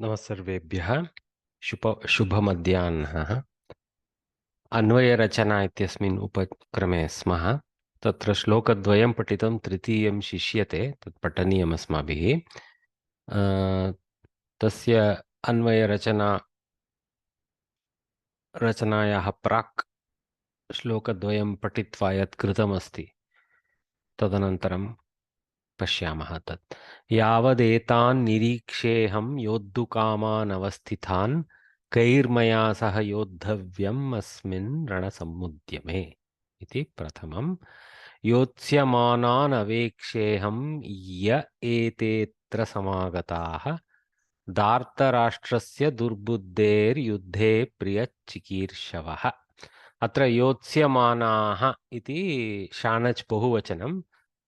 नमस्सर्वेभ्यः शुभमध्याह्नः। अन्वयरचना इत्यस्मिन् उपक्रमे स्मः। तत्र श्लोकद्वयं पठितं, तृतीयं शिष्यते, तत् पठनीयम् अस्माभिः। तस्य रचनायाः प्राक् श्लोकद्वयं पठित्वा यत् कृतमस्ति तदनन्तरं पश्यामः तत्। यावदेतान् निरीक्षेऽहं योद्धुकामान् अवस्थितान् कैर्मया सह योद्धव्यम् अस्मिन् रणसमुद्यमे इति प्रथमम्। योत्स्यमानान् अवेक्षेऽहं य एतेऽत्र समागताः दार्तराष्ट्रस्य दुर्बुद्धेर्युद्धे प्रियचिकीर्षवः। अत्र योत्स्यमानाः इति शानच् बहुवचनं।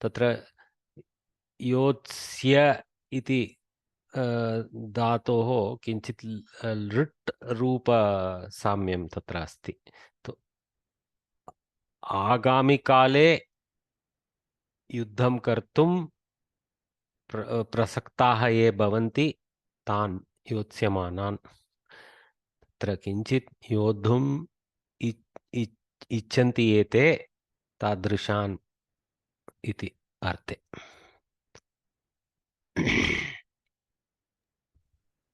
तत्र योत्स्य इति धातोः किञ्चित् लृट् रूप साम्यं तत्र अस्ति। तो आगामिकाले युद्धं कर्तुं प्रसक्ताः ये भवन्ति तान् योत्स्यमानान्। तत्र किञ्चित् योद्धुम् इच्छन्ति एते तादृशान् इति अर्थे।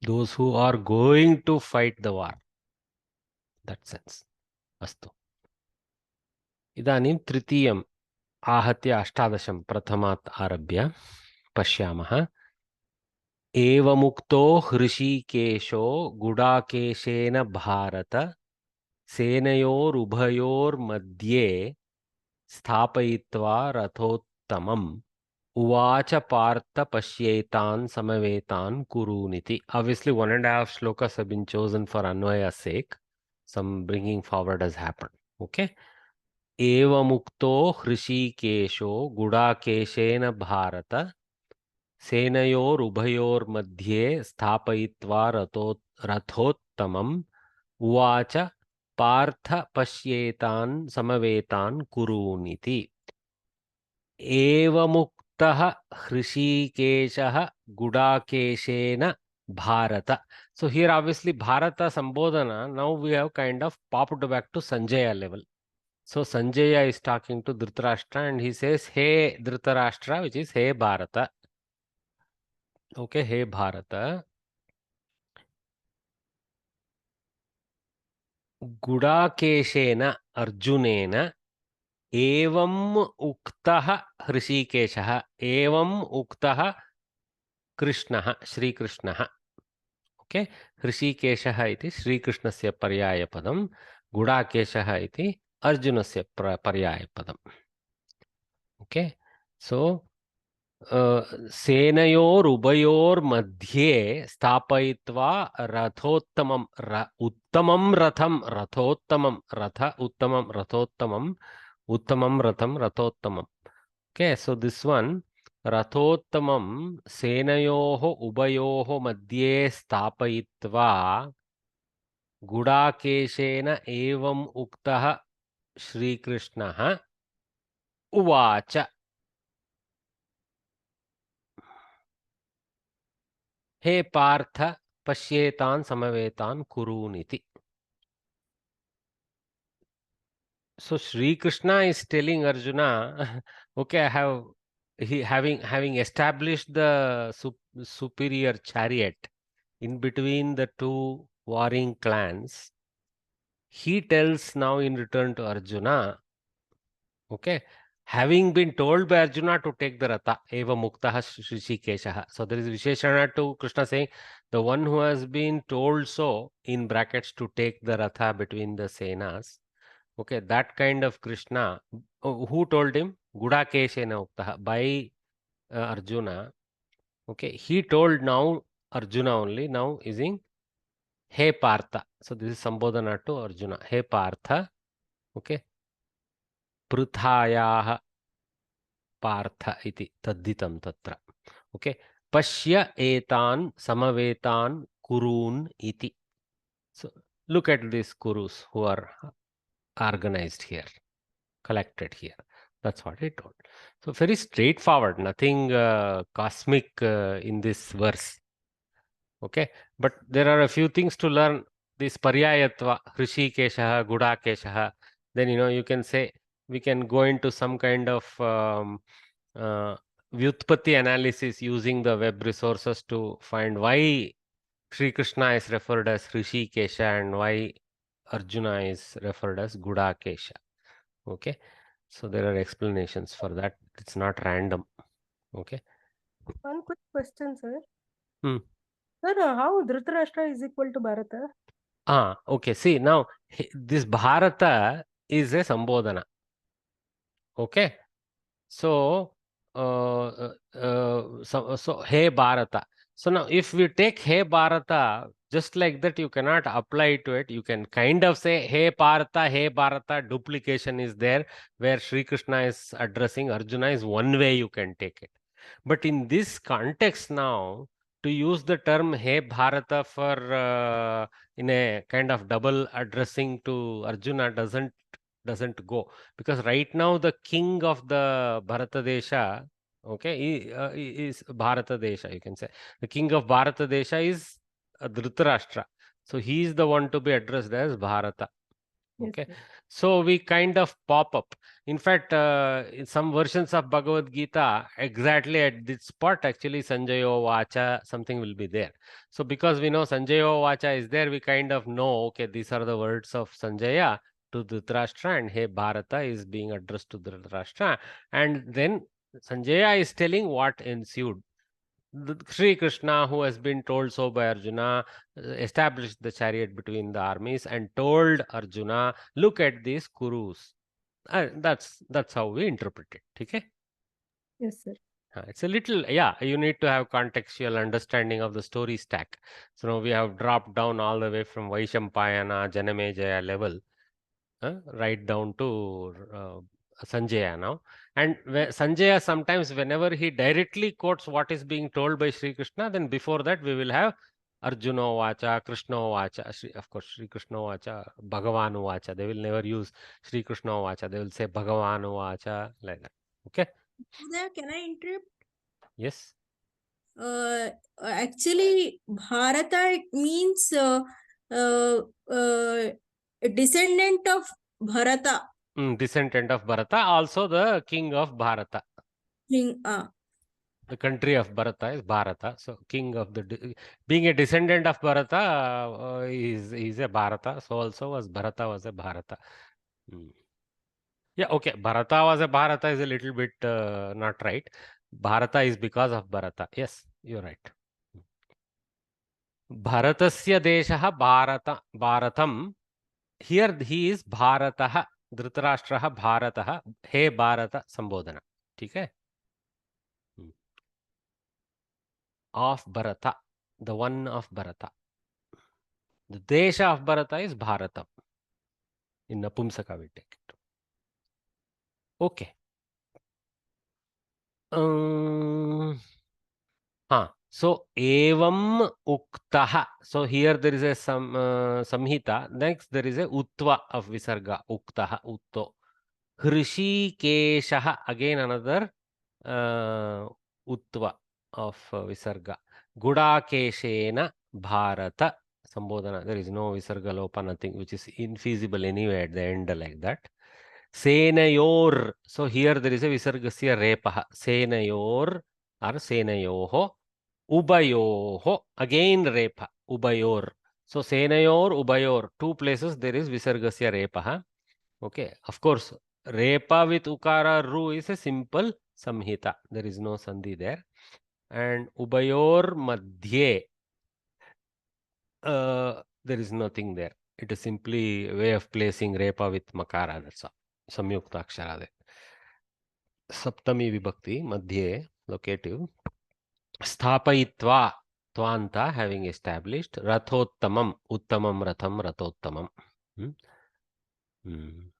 Those who are going to fight the war, that sense. अस्तु, इदानीं तृतीयम् आहत्य 18 प्रथमात् आरभ्य पश्यामः। एवमुक्तो हृषीकेशो गुडाकेशेन भारत सेनयोरुभयोर्मध्ये स्थापयित्वा रथोत्तमम् उवाच Partha पश्येतान् समवेतान् कुरूनिति. Obviously 1.5 shlokas have been chosen for Anvaya's sake. Some bringing forward has happened. Okay. एवमुक्तो हृषीकेशो गुडाकेशेन Bharat सेनयोरुभयोर्मध्ये स्थापयित्वा रथोत्तमम् उवाच Partha पश्येतान् समवेतान् कुरूनिति. एवमुक्तः हृषीकेशः गुडाकेशेन Bharata. So here obviously Bharata Sambodhana, now we have kind of popped back to Sanjaya level. So Sanjaya is talking to Dhritarashtra and he says, hey Dhritarashtra, which is hey Bharata. Okay, hey Bharata. Gudakeshena Arjunena evam uktaha Hrishikeshaha evam uktaha Krishnaha Shri Krishnaha. Okay, Hrishikeshaha iti Shri Krishnasya paryayapadam, Gudakeshaha iti Arjunasya paryayapadam. Okay, so सेनयोरुभयोर्मध्ये स्थापयित्वा रथोत्तमं उत्तमं रथं रथोत्तमं रथ उत्तमं रथोत्तमं उत्तमं रथं रथोत्तमं. Okay, so this one रथोत्तमं सेनयोः उभयोः मध्ये स्थापयित्वा गुडाकेशेन एवम् उक्तः श्रीकृष्णः उवाच. हे Partha पश्येतान् समवेतान् कुरूनिति. So Sri Krishna is telling Arjuna, okay, I have having established the superior chariot in between the two warring clans. He tells now in return to Arjuna, okay, having been told by Arjuna to take the Ratha, eva muktaha Shrishikeshaha. So there is Visheshana to Krishna saying, the one who has been told so, in brackets, to take the Ratha between the Senas. Okay, that kind of Krishna, who told him? Gudakeshena uktaha, by Arjuna. Okay, he told now Arjuna only, now using He Partha. So this is Sambodhana to Arjuna. He Partha. Okay. पृथायाः Partha इति तद्धितं तत्र. Okay, पश्य एतान् समवेतान् कुरून् इति. So look at these kurus who are organized here, collected here. That's what he told. So very straightforward, nothing cosmic in this verse. Okay, but there are a few things to learn. This paryayatva, Hrishikeshaha, Gudakeshaha. Then you can say we can go into some kind of uh, Vyutpatti analysis using the web resources to find why Sri Krishna is referred as Hrishikesha and why Arjuna is referred as Gudakesha. Okay, so there are explanations for that. It's not random. Okay. One quick question, sir. Hmm. Sir, how Dhritarashtra is equal to Bharata? Okay. See, now this Bharata is a Sambodhana. Okay. So, so Hey Bharata. So now, if we take Hey Bharata, just like that, you cannot apply to it. You can kind of say Hey Bharata, duplication is there, where Sri Krishna is addressing Arjuna is one way you can take it. But in this context now, to use the term Hey Bharata for in a kind of double addressing to Arjuna doesn't go, because right now the king of the Bharatadesha, okay, is Bharatadesha. You can say the king of Bharatadesha is Dhritarashtra. So he is the one to be addressed as Bharata. Yes, Okay, sir. so we kind of pop up. In fact, in some versions of Bhagavad Gita, exactly at this spot, actually Sanjayo Vacha, something will be there. So because we know Sanjayo Vacha is there, we kind of know, okay, these are the words of Sanjaya to Dhritarashtra, and Hey Bharata is being addressed to Dhritarashtra. And then Sanjaya is telling what ensued. Sri Krishna, who has been told so by Arjuna, established the chariot between the armies and told Arjuna, "Look at these Kurus." That's how we interpret it. Okay? Yes, sir. It's a little, yeah, you need to have contextual understanding of the story stack. So now we have dropped down all the way from Vaishampayana, Janamejaya level, right down to Sanjaya now. And Sanjaya, sometimes whenever he directly quotes what is being told by Sri Krishna, then before that we will have Arjuna Vacha, Krishna Vacha, of course, Sri Krishna Vacha, Bhagavan Vacha. They will never use Sri Krishna Vacha. They will say Bhagavan Vacha, like that. Okay? There, can I interrupt? Yes. Actually, Bharata it means uh, uh, descendant of Bharata. Descendant of Bharata, also the king of Bharata. King, The country of Bharata is Bharata. So king of being a descendant of Bharata is a Bharata. So also was Bharata was a Bharata. Hmm. Yeah, okay. Bharata was a Bharata is a little bit not right. Bharata is because of Bharata. Yes, you're right. Bharatasya deshaha Bharatam. Here he is Bharatah. Dhritarashtraha Bharatah. He Bharata Sambodhana. Okay. Of Bharata. The one of Bharata. The Desha of Bharata is Bharatam. In Napumsaka we take it. Okay. So evam uktaha. So here there is a samhita. Next there is a utva of visarga. Uktaha, utto. Hrishikeshaha. Again another utva of visarga. Gudakeshena Bharata. Sambodhana. There is no visarga lopa, nothing, which is infeasible anyway at the end like that. Senayor. So here there is a visargasya repaha. Senayor or senayoho. Ubayoho. Again repa. Ubayor. So senayor, ubayor. Two places there is visargasya repaha. Okay. Of course, repa with ukara ru is a simple samhita. There is no sandhi there. And ubayor madhye. There is nothing there. It is simply a way of placing repa with makara. That's all. Samyukta akshara there. Saptami vibhakti madhye locative. Sthapayitva tvanta having established. Rathottamam uttamam ratham rathottamam. Hmm? Hmm.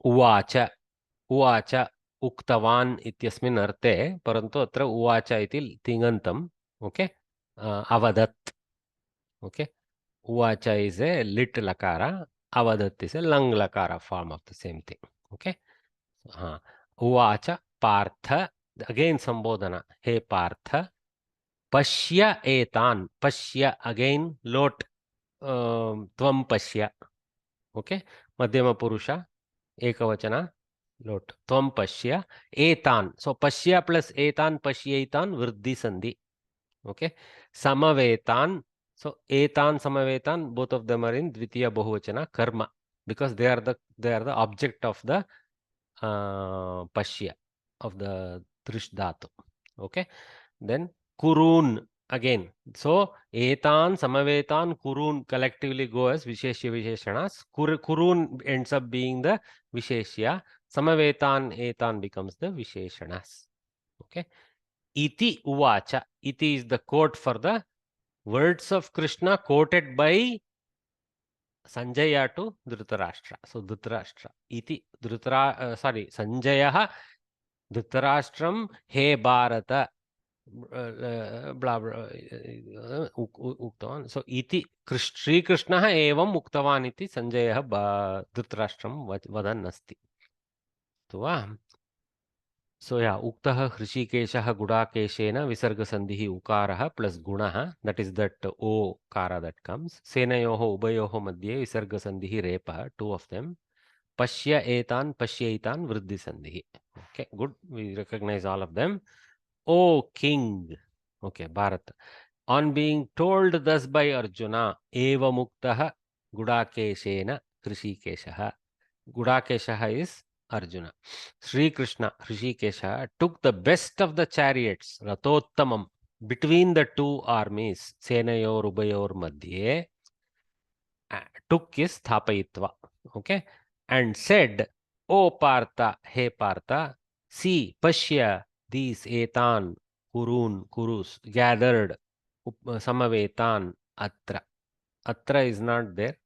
उवाच उवाच उक्तवान् इत्यस्मिन् अर्थे परन्तु अत्र उवाच इति तिङन्तम् okay अवदत् ओके उवाच इस् ए लिट् लकार अवदत् इस् ए लङ् लकार form of the same thing okay उवाच Partha again Sambodhana. He Partha, Pashya etan. Pashya, again lot. Tvam Pashya. Okay. Madhyama Purusha. Ekavachana. Lot. Tvam Pashya. Etan. So Pashya plus etan, Pashyaitan, Vriddhi Sandhi. Okay. Samavetan. So etan, Samavetan, both of them are in Dvitiya Bahuvachana karma, because they are the object of the Pashya, of the Trish Dhatu. Okay. Then Kurun again. So etan, Samavetan, Kurun collectively go as Visheshya Visheshanas. Kurun ends up being the Visheshya. Samavetan, etan becomes the Visheshanas. Okay. Iti uvacha. Iti is the quote for the words of Krishna quoted by Sanjaya to Dhritarashtra. So Dhritarashtra. Iti Sanjaya Dhritarashtram he Bharata. Blah blah uktavan. So iti Sri Krishna evam uktavan iti Sanjaya Dhritarashtram vadan asti. So yeah, uktah Hrishikeshah Gudakeshena Visarga Sandhihi Ukaraha plus Gunaha, that is that O kara that comes. Senayoho Ubayoho Madhye Visarga Sandhihi Repa, two of them. Pashya etan, Pashyaitan, Vriddhi Sandhihi. Okay, good. We recognize all of them. O king. Okay, Bharat. On being told thus by Arjuna, Eva Muktah Gudakeshena Hrishikeshaha. Gudakeshaha is Arjuna. Sri Krishna, Hrishikesha, took the best of the chariots, Ratottamam, between the two armies, Senayor, Ubayor, Madhye, took his Thapayitva, okay, and said, O Partha, he Partha, see, Pashya, these etan, Kurun, Kurus, gathered, Samavetan, Atra. Atra is not there.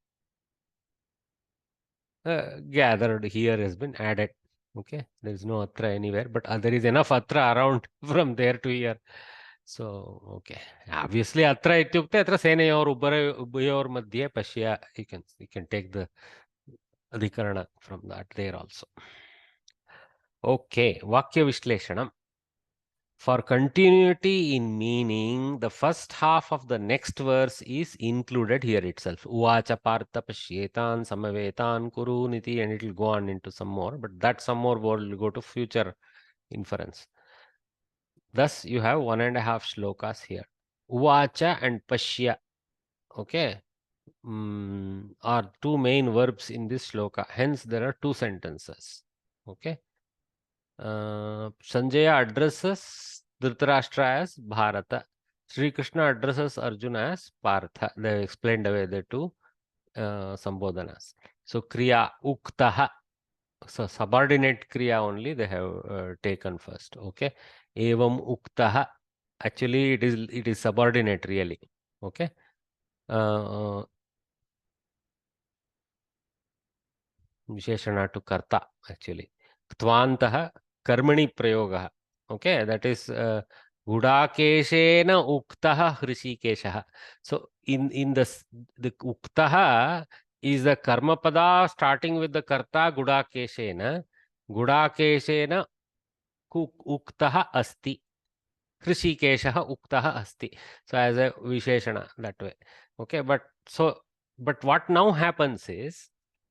Gathered here has been added. Okay, there is no atra anywhere, but there is enough atra around from there to here. So, okay, obviously atra ityukte atra senayor ubayor madhye pashya. You can take the adhikarana from that there also. Okay, vakya vishleshanam. For continuity in meaning, the first half of the next verse is included here itself. Uvacha partha pashyetan samavetan kuruniti, and it will go on into some more, but that some more will go to future inference. Thus, you have 1.5 shlokas here. Uvacha and pashya, okay, are two main verbs in this shloka. Hence, there are two sentences. Okay. Sanjaya addresses Dhritarashtra as Bharata. Sri Krishna addresses Arjuna as Partha. They have explained away the two Sambodhanas. So Kriya Uktaha. So subordinate Kriya only they have taken first. Okay. Evam Uktaha. Actually, it is subordinate really. Okay. Visheshana to Karta actually. Tvantah Karmani Prayogaha. Okay, that is Gudakeshena Uktaha Hrishikeshaha. So in the Uktaha is the Karma Pada starting with the Karta Gudakeshena. Gudakeshena Uktaha Asti. Hrishikeshaha Uktaha Asti. So as a Visheshana that way. Okay, but what now happens is,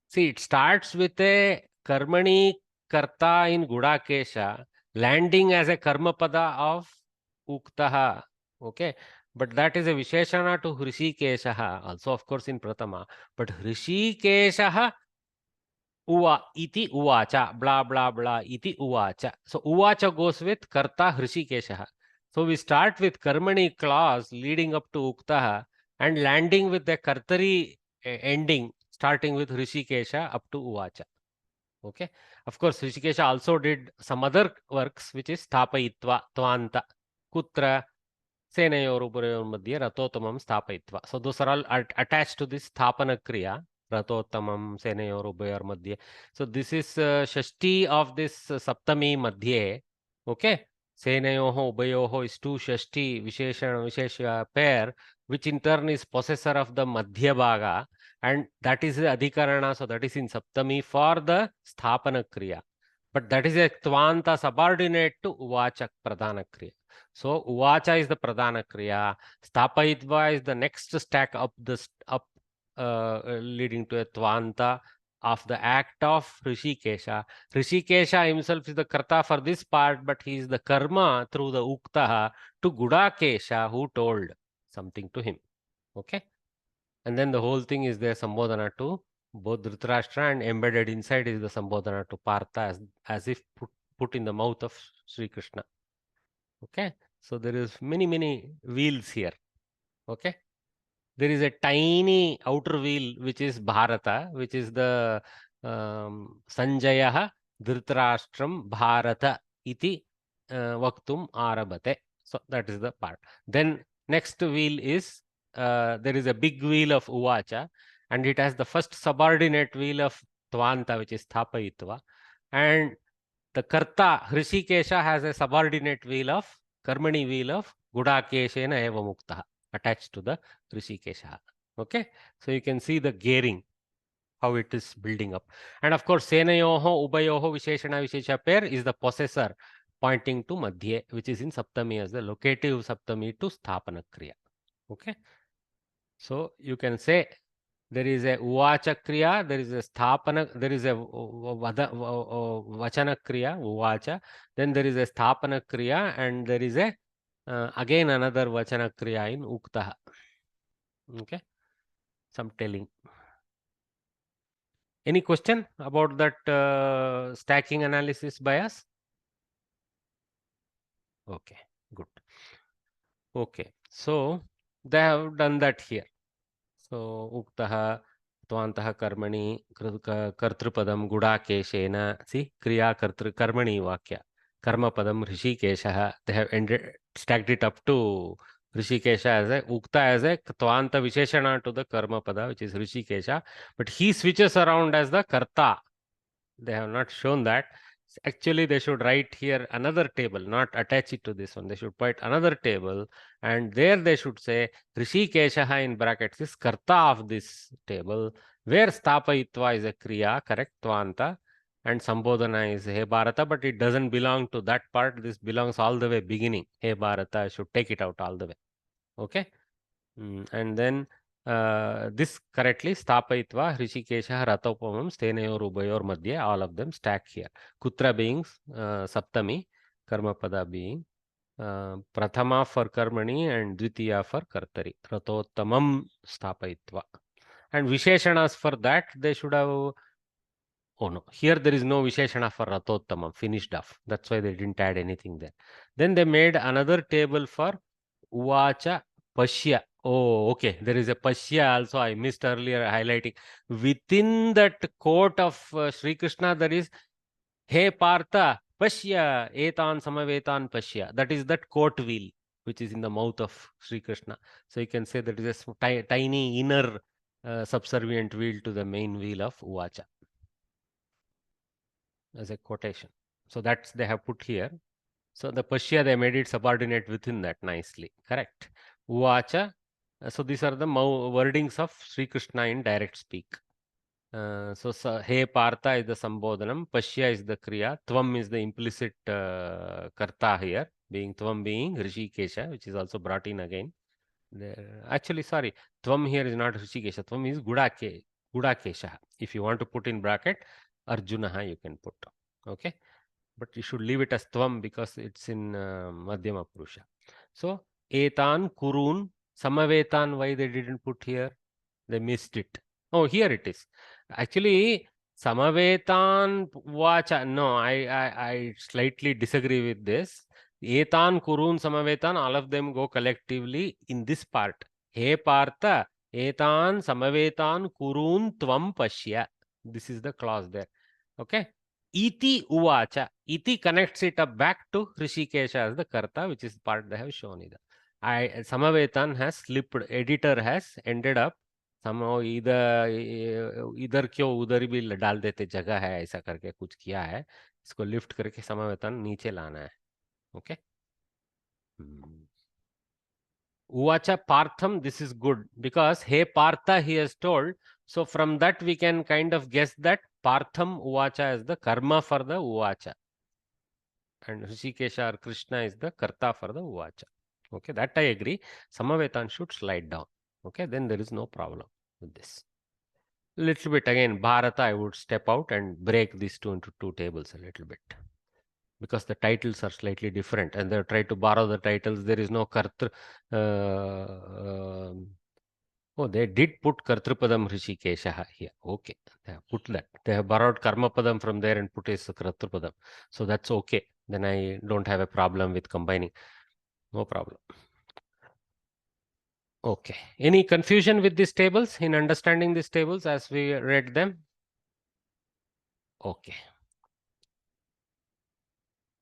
see, it starts with a Karmani Karta in Gudakesha, landing as a Karma Pada of Uktaha. Okay. But that is a Visheshana to Hrishikeshaha, also of course in Pratama. But Hrishikeshaha Uva iti Uvacha, blah blah blah iti Uvacha. So Uvacha goes with Karta Hrishikeshaha. So we start with Karmani clause leading up to Uktaha and landing with the Kartari ending, starting with Hrishikesha up to Uvacha. Okay. Of course, Hrishikesha also did some other works, which is Thapayitva, Tvanta, Kutra, Senayor Ubayor Madhye, Ratotamam, Thapayitva. So those are all attached to this Thapana Kriya, Ratotamam, Senayor Ubayor Madhye. So this is Shashti of this Saptami Madhye. Okay. Senayoho Ubayoho is two Shashti Vishesha pair, which in turn is possessor of the Madhya Bhaga, and that is the Adhikarana, so that is in Saptami for the Sthapana Kriya. but that is a Tvanta subordinate to Uvacha Pradhana Kriya. So Uvacha is the Pradhana Kriya, Stapayitva is the next stack up leading to a Tvanta of the act of Rishikesha. Rishikesha himself is the Karta for this part, but he is the Karma through the Uktaha to Gudakesha who told something to him. Okay? And then the whole thing is there Sambodhana to both Dhritarashtra, and embedded inside is the Sambodhana to Partha as if put in the mouth of Sri Krishna. Okay? So there is many wheels here. Okay? There is a tiny outer wheel which is Bharata, which is the Sanjaya Dhritarashtram Bharata iti vaktum arabate. So that is the part. Then next wheel is there is a big wheel of Uvacha, and it has the first subordinate wheel of Tvanta, which is Thapayitva, and the Karta Hrishikesha has a subordinate wheel of Karmani wheel of Gudakeshena eva muktaha attached to the Hrishikesha. Okay, so you can see the gearing, how it is building up. And of course, Senayoho, Ubayoho, Visheshana, Vishesha pair is the possessor pointing to Madhye, which is in Saptami as the locative Saptami to Sthapana Kriya. Okay, so you can say there is a Uvacha Kriya, there is a Sthapana, there is a Vachana Kriya, Uvacha, then there is a Sthapana Kriya, and there is a again another Vachana Kriya in Uktaha. Okay, some telling. Any question about that stacking analysis by us? Okay, good. Okay, so they have done that here. So Uktaha, Tvantaha Karmani, Kartrupadam, Gudakeshena, see, Kriya Karmani Vakya, Karmapadam, Rishikeshaha, they have stacked it up to Rishikesha as a Ukta as a Tvanta Visheshana to the Karmapada, which is Rishikesha, but he switches around as the Karta. They have not shown that. Actually, they should write here another table, not attach it to this one. They should put another table, and there they should say Rishikeshaha in brackets is Karta of this table, where Stapayitva is a Kriya, correct, Tvanta, and Sambodhana is He Bharata, but it doesn't belong to that part. This belongs all the way beginning. He Bharata, I should take it out all the way. Okay? And then this correctly Stapayitva, Hrishikesha, Ratopamam, Stenayor, Ubayor, Madhya, all of them stack here. Kutra being Saptami, Karmapada being Prathama for Karmani and Dvitiya for Kartari. Ratottamam Stapayitva. And Visheshanas for that, they should have. Oh no, here there is no Visheshana for Ratottamam, finished off. That's why they didn't add anything there. Then they made another table for Uvacha Pashya. Oh, okay. There is a Pashya also. I missed earlier highlighting. Within that quote of Sri Krishna, there is He Partha Pashya Etan Samavetan Pashya. That is that quote wheel which is in the mouth of Sri Krishna. So you can say that is a tiny inner subservient wheel to the main wheel of Uvacha as a quotation. So that's they have put here. So the Pashya, they made it subordinate within that nicely. Correct. Uvacha. So these are the wordings of Sri Krishna in direct speak. So He Partha is the Sambodhanam, Pashya is the Kriya, Tvam is the implicit Karta here, Tvam being Rishikesha, which is also brought in again. Actually, sorry, Tvam here is not Rishikesha, Tvam is Gudakesha. If you want to put in bracket, Arjunaha you can put. Okay. But you should leave it as Tvam because it's in Madhyama Purusha. So, Etan, Kurun, Samavetan, why they didn't put here? They missed it. Oh, here it is. Actually, Samavetan Vacha. No, I slightly disagree with this. Etan, Kurun, Samavetan, all of them go collectively in this part. He Partha, Etan, Samavetan, Kurun, Tvam Pashya. This is the clause there. Okay. Iti Uvacha. Iti connects it up back to Hrishikesha as the Karta, which is part they have shown either. Samavetan has slipped. Editor has ended up somehow इधर क्यों उधर भी डाल देते जगह है ऐसा करके कुछ किया है इसको लिफ्ट करके समावेतन नीचे लाना है okay Uvacha Partham, this is good because He Partha he has told, so from that we can kind of guess that Partham Uvacha as the karma for the Uvacha. And Hrishikesha or Krishna is the karta for the Uvacha. Okay, that I agree. Samavetan should slide down. Okay, then there is no problem with this. Little bit again, Bharata, I would step out and break these two into two tables a little bit. Because the titles are slightly different and they try to borrow the titles. There is no Kartru. Oh, they did put Kartrupadam Hrishikesha here. Okay, they have put that. They have borrowed Karmapadam from there and put as Kartrupadam. So that's okay. Then I don't have a problem with combining. No problem. Okay. Any confusion with these tables in understanding these tables as we read them? Okay.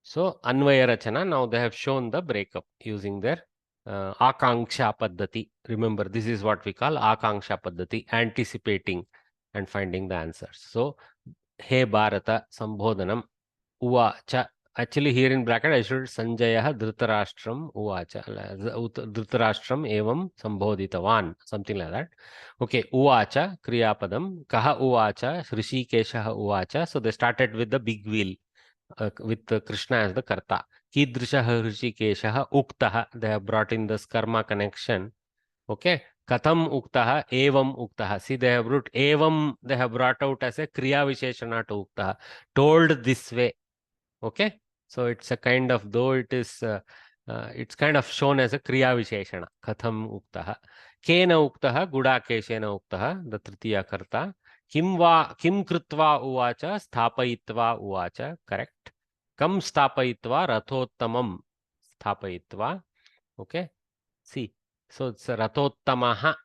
So, Anvaya Rachana, now they have shown the breakup using their Akanksha Paddhati. Remember, this is what we call Akanksha Paddhati, anticipating and finding the answers. So, He Bharata Sambodhanam Uvacha. Actually, here in bracket, I should Sanjaya Dhritarashtram Uvacha. Dhritarashtram Evam Sambodhitavan. Something like that. Okay, Uvacha, Kriyapadam. Kaha Uvacha, Hrishikesha Uvacha. So, they started with the big wheel. With Krishna as the Karta. Kidrishaha Hrishikeshaha Uktaha. They have brought in this karma connection. Okay. Katham Uktaha, Evam Uktaha. See, they have brought Evam, they have brought out as a Kriya Visheshana to Uktaha. Told this way. Okay. So it's a kind of, though it is, it's kind of shown as a Kriya Visheshana. Katham Uktaha. Kena Uktaha, Gudakeshena Uktaha, the Tritiya Karta. Kim Kritva Uvacha, Sthapayitva Uvacha. Correct. Kam Sthapayitva, Rathottamam Sthapayitva. Okay. See. So it's Rathottamaha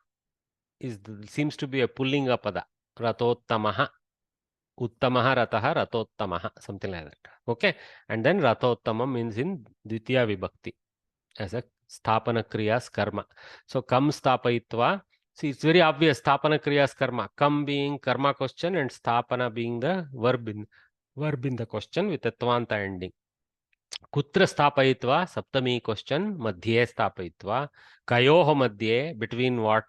seems to be a pullinga pada. Rathottamaha. Uttamaha Rataha Rathottamaha. Something like that. Okay. And then Rathottamam means in Dvitiya Vibhakti as a Sthapana Kriyas Karma. So Kam Sthapayitva. See, it's very obvious. Sthapana Kriyas Karma. Kam being karma question and Sthapana being the verb in the question with a Tvanta ending. Kutra Sthapayitva, Saptami question, Madhye Sthapayitva, Kayoho Madhye, between what?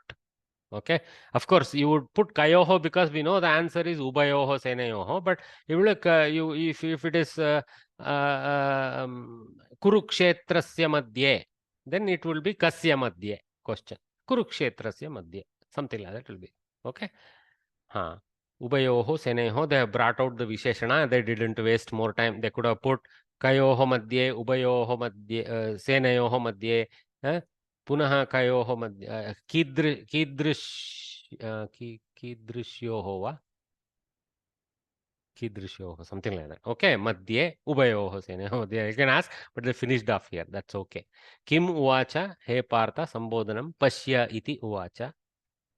Okay. Of course, you would put Kayoho because we know the answer is Ubayoho Senayoho, but you will look, if it is Kurukshetrasya Madhye, then it will be Kasya Madhye question. Kurukshetrasya Madhye. Something like that will be. Okay. Ubayoho Senayoho, they have brought out the Visheshana, they didn't waste more time. They could have put Kayoho Madhye, Ubayoho Madhye, Senayoho Madhye, Punaha Kayoho Madhye, Kidrishyoho va? Kidrishyoho, something like that. Okay, Madhye, Ubayoho Senayoho Madhye. You can ask, but they finished off here. That's okay. Kim Uvacha, He Partha, Sambodhanam, Pashya iti Uvacha.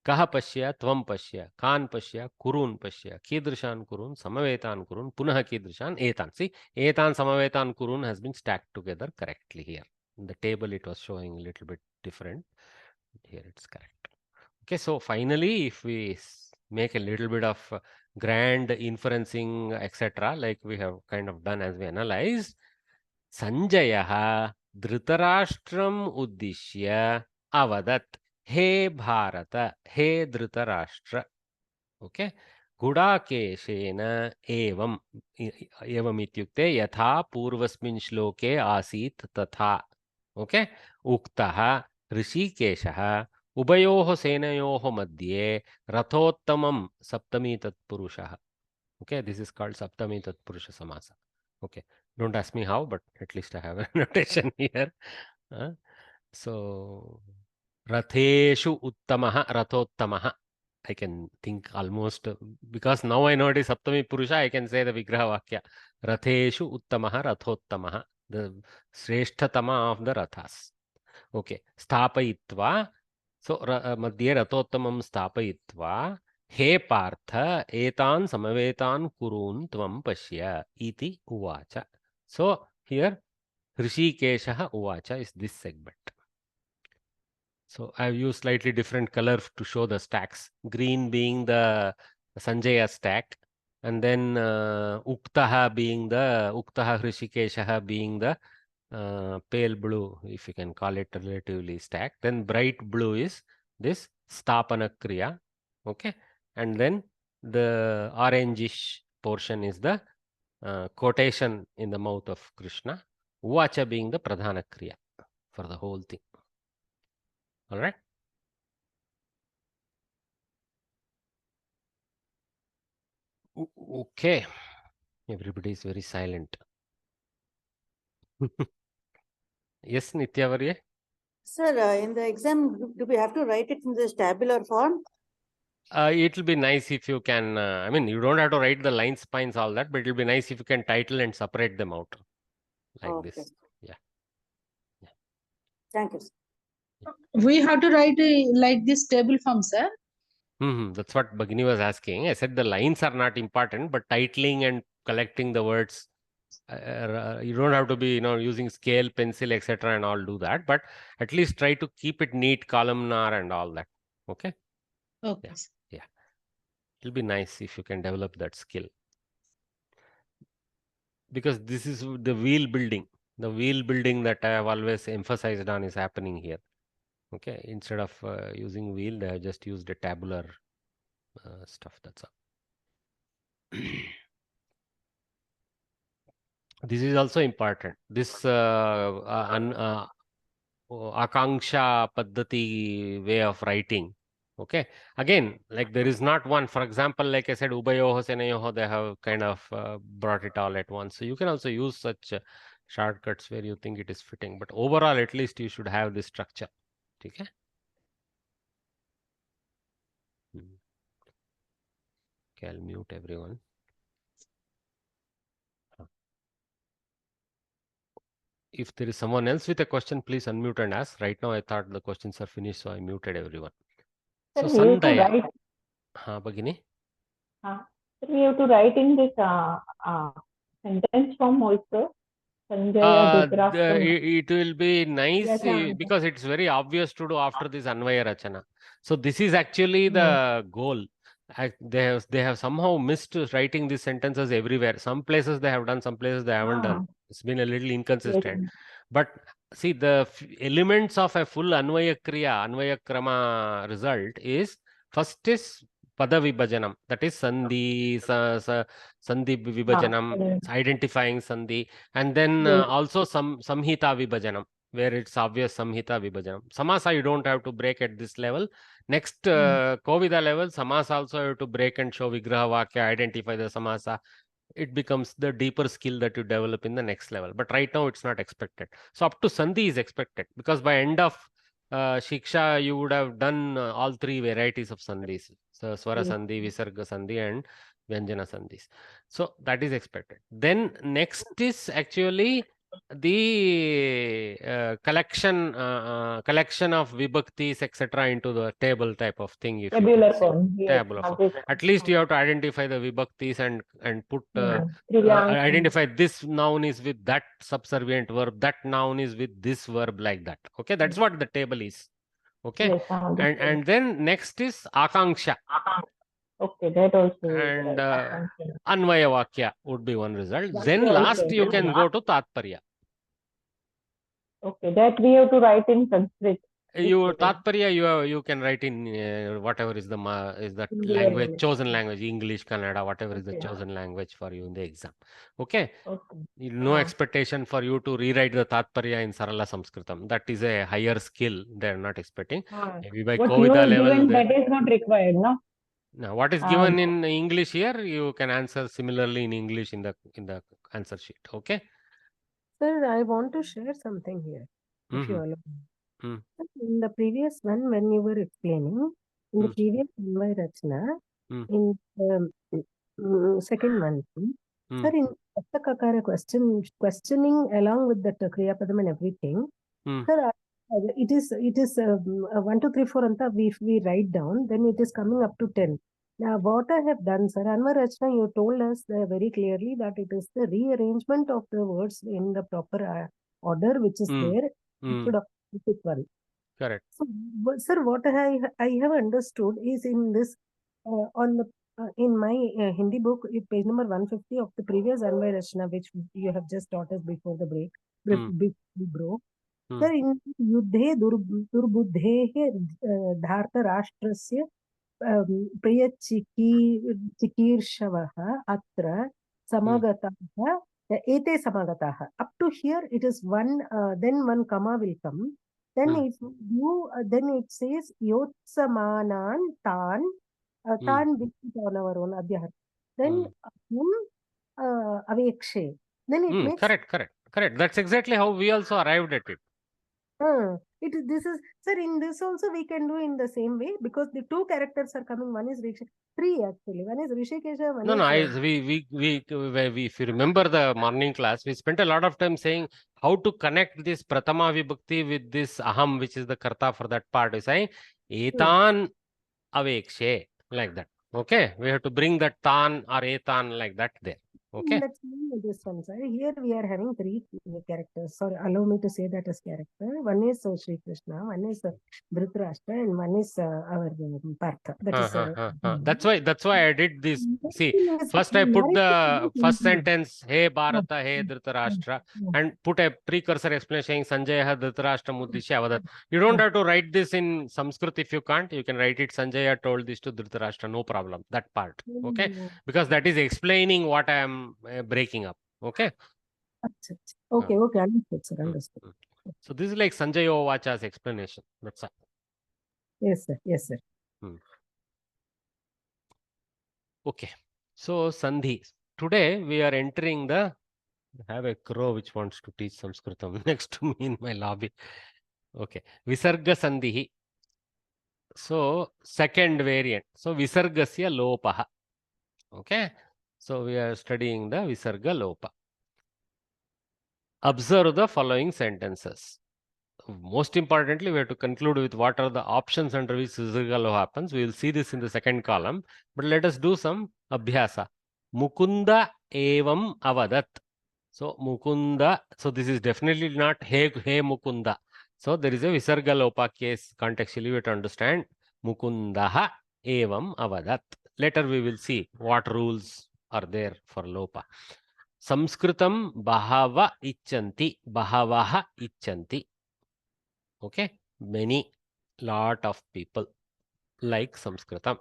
Kaha Pashya, Tvam Pashya, Kan Pashya, Kurun Pashya, Kidrishan Kurun, Samavetan Kurun, Punaha Kidrishan, Etan. See, Etan, Samavetan, Kurun has been stacked together correctly here. In the table, it was showing a little bit different. Here it's correct. Okay, so finally, if we make a little bit of grand inferencing, etc., like we have kind of done as we analyzed, Sanjaya Dhritarashtram Uddishya Avadat. He Bharata, He Dhritarashtra. Okay. Gudakeshena evam. Evam ityukte yatha purvasmin shloke asit tatha. Okay. Uktaha Rishikeshaha Ubayoho Senayoho Madhye Rathottamam Saptami Tatpurushaha. Okay. This is called Saptami Tatpurusha Samasa. Okay. Don't ask me how, but at least I have a notation here. So Ratheshu Uttamaha Rathottamaha. I can think almost because now I know it is Saptami Purusha, I can say the Vigraha Vakya. Ratheshu Uttamaha Rathottamaha. The Sreshtatama of the Rathas. Okay. Sthapayitva. So Madhye Rathottamam Sthapayitva. He Partha Etan Samavetan Kurun Tvam Pashya iti Uvacha. So here Hrishikeshaha Uvacha is this segment. So I've used slightly different color to show the stacks. Green being the Sanjaya stack, and then Uktaha being the Uktaha Hrishikeshaha being the pale blue, if you can call it relatively stack. Then bright blue is this Sthapana Kriya. Okay, and then the orangish portion is the quotation in the mouth of Krishna, Uvacha being the Pradhana Kriya for the whole thing. All right? Okay. Everybody is very silent. Yes, Nityavarya? Sir, in the exam, do we have to write it in this tabular form? It will be nice if you can, I mean, you don't have to write the line spines, all that, but it will be nice if you can title and separate them out like Okay. this. Yeah. Thank you, sir. We have to write like this table form, sir. That's what Bhagini was asking. I said the lines are not important, but titling and collecting the words, you don't have to be, using scale, pencil, etc. and all do that, but at least try to keep it neat, columnar and all that. Okay? Okay. Yeah. Yeah. It'll be nice if you can develop that skill. Because this is the wheel building. The wheel building that I have always emphasized on is happening here. Okay? Instead of using wheel, they have just used a tabular stuff. That's all. This is also important. This Akanksha Paddhati way of writing. Okay. Again, like there is not one. For example, like I said, Ubayoho Senayoho, they have kind of brought it all at once. So you can also use such shortcuts where you think it is fitting. But overall, at least you should have this structure. Okay. Okay, I'll mute everyone. If there is someone else with a question, please unmute and ask. Right now, I thought the questions are finished, so I muted everyone. Sir, So, we have to Sandaya. write. Bhagini? Sir, we have to write in this sentence form also. Sanjaya Dhritarashtra. It will be nice Yes, because it's very obvious to do after this Anvaya Rachana. So this is actually the goal. They have somehow missed writing these sentences everywhere. Some places they have done, some places they haven't done. It's been a little inconsistent. But see, the elements of a full Anvaya Kriya, Anvaya Krama result is first is Pada Vibhajanam, that is Sandhi, Sandhi Vibhajanam, identifying Sandhi, and then also some Samhita Vibhajanam, where it's obvious Samhita Vibhajanam. Samasa you don't have to break at this level. Next Kovida level, Samasa also you have to break and show Vigraha Vakya, identify the Samasa. It becomes the deeper skill that you develop in the next level. But right now it's not expected. So up to Sandhi is expected because by end of Shiksha, you would have done all three varieties of Sandhis. So Swara Sandhi, Visarga Sandhi and Vyanjana Sandhis. So that is expected. Then next is actually the collection of vibhaktis, etc. into the table type of thing. If tabular form. Tabular form. At least you have to identify the vibhaktis and put Trilank. identify this noun is with that subservient verb, that noun is with this verb, like that. Okay, that's what the table is. Okay, Yes, and then next is Akanksha. Okay, that also. And right. Anvaya Vakya would be one result. Then last you can go to Tatparya. Okay, that we have to write in Sanskrit. Tatparya you can write in whatever is the language, chosen language, English, Kannada, whatever is the chosen language for you in the exam. Okay. No expectation for you to rewrite the Tatparya in Sarala Samskritam. That is a higher skill. They are not expecting. Maybe by Kovida level. That is not required, no? Now, what is given in English here, you can answer similarly in English in the answer sheet. Okay. Sir, I want to share something here, if you allow me. In the previous one, when you were explaining, in the previous Anvaya Rachana, in the second one, sir, in Kakara questioning along with the Kriya Padam and everything, sir, it is 1, 2, 3, 4 anta we write down, then it is coming up to 10. Now, what I have done, sir, Anvaya Rachana, you told us very clearly that it is the rearrangement of the words in the proper order which is there instead of one. Correct. So, sir, what I have understood is in this on the in my Hindi book, page number 150 of the previous Anvaya Rachana, which you have just taught us before the break, before we broke. Sir, in Yuddhe Durbuddhe Dharta Rashtrasya चिकीर्षवः अत्र samagataha, ete samagataha. Up to here, it is one, then one comma will come. Then if you, then it says yotsamanan tan, tan on our own adhyar. Then avekshe. Then it makes correct. That's exactly how we also arrived at it. This is, sir, in this also we can do in the same way because the two characters are coming. One is three actually. One is Rishikesha. One is If you remember the morning class, we spent a lot of time saying how to connect this Pratama Vibhakti with this Aham, which is the Karta for that part. We say Etan Avekshe, like that. Okay, we have to bring that Tan or Etan like that there. Okay. Let's this one, sir. Here we are having three characters. Sorry, allow me to say that as character. One is Sri Krishna, one is Dhritarashtra, and one is our Partha. That's why I did this. See, first I put the first sentence, Hey Bharata, Hey Dhritarashtra, and put a precursor explanation saying Sanjaya Dhritarashtra Muddishya Avadat. You don't have to write this in Sanskrit if you can't. You can write it Sanjaya told this to Dhritarashtra, no problem. That part. Okay, because that is explaining what I am breaking up. Okay. Okay. Understood, sir. Understood. So this is like Sanjaya Vacha's explanation. That's all. Yes, sir. Okay. So Sandhi. Today we are entering the. I have a crow which wants to teach Sanskritam next to me in my lobby. Okay. Visarga Sandhi. So second variant. So Visargasya Lopaha. Okay. So we are studying the Visarga Lopa. Observe the following sentences. Most importantly, we have to conclude with what are the options under which Visarga Lopa happens. We will see this in the second column. But let us do some abhyasa. Mukunda evam avadat. So Mukunda. So this is definitely not Hey Mukunda. So there is a Visarga Lopa case contextually we have to understand. Mukundaha evam avadat. Later we will see what rules are there for Lopa. Samskritam bahava ichanti. Bahavaha ichanti. Okay. Many, lot of people like Samskritam.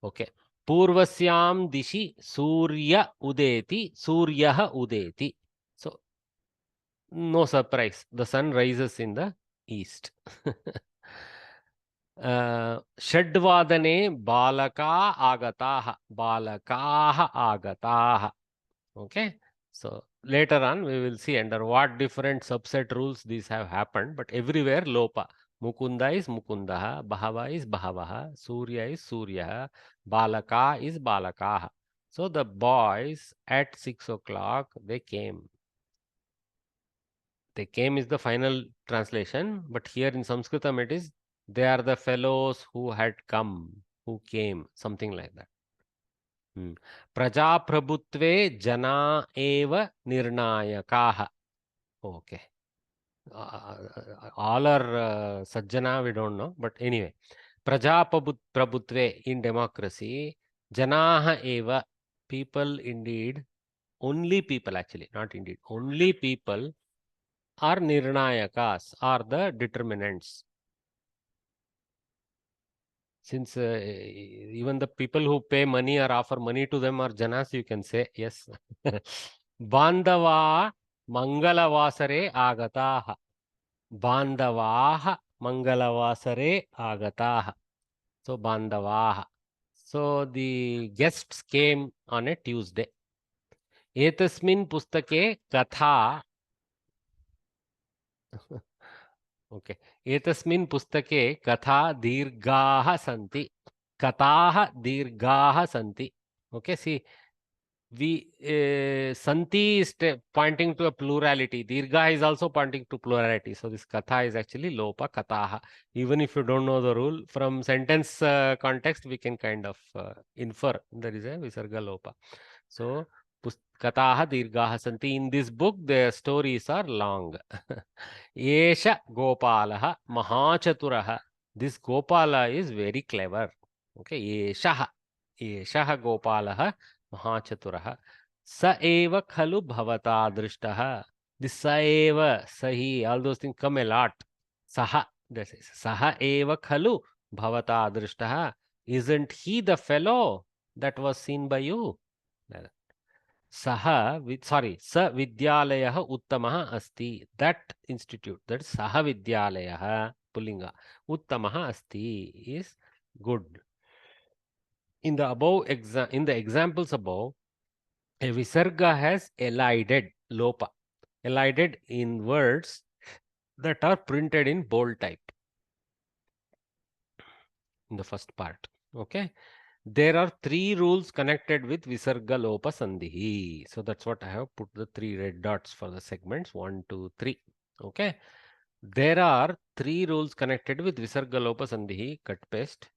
Okay. Purvasyam dishi Surya udeti. Suryaha udeti. So, no surprise. The sun rises in the east. Shadvadane balaka agataha. Balakaha agataha. Okay. So, later on we will see under what different subset rules these have happened. But everywhere Lopa. Mukunda is Mukundaha. Bahava is Bahavaha. Surya is Suryaha. Balaka is Balakaha. So, the boys at 6 o'clock, they came. They came is the final translation, but here in Sanskritam it is, they are the fellows who had come, who came, something like that. Prajaprabhutve jana eva nirnayakaha. Okay. All are sajjana, we don't know, but anyway. Prajaprabhutve in democracy, janaha eva, people indeed, only people actually, not indeed, only people are nirnayakas, are the determinants. Since even the people who pay money or offer money to them are janas, you can say, yes. Bandava mangalavasare agataha. Bandavaha mangalavasare agataha. So bandavaha. So the guests came on a Tuesday. Etasmin pustake katha. Okay. Etasmin pustake katha dirgaha santi. Kataha dirgaha santi. Okay. See, santi is pointing to a plurality. Dirga is also pointing to plurality. So this katha is actually lopa kataha. Even if you don't know the rule, from sentence context, we can kind of infer there is a visarga lopa. So Kataha dirgaha santi. In this book, the stories are long. Esha Gopalaha Mahachaturaha. This Gopala is very clever. Okay. Eshaha Gopalaha Mahachaturaha. Sa eva khalu bhavata drishtaha. This sa eva, sahi, all those things come a lot. Saha, that is. Saha eva khalu bhavata drishtaha. Isn't he the fellow that was seen by you? Saha, sa Vidyalayah Uttamaha Asti. That institute, that Saha Vidyalayah, Pullinga, Uttamaha Asti is good. In the examples above, a visarga has elided, lopa, elided in words that are printed in bold type in the first part. Okay. There are 3 rules connected with Visarga Lopa Sandhi. So that's what I have put the 3 red dots for the segments 1, 2, 3. Okay. There are 3 rules connected with Visarga Lopa Sandhi. Cut paste.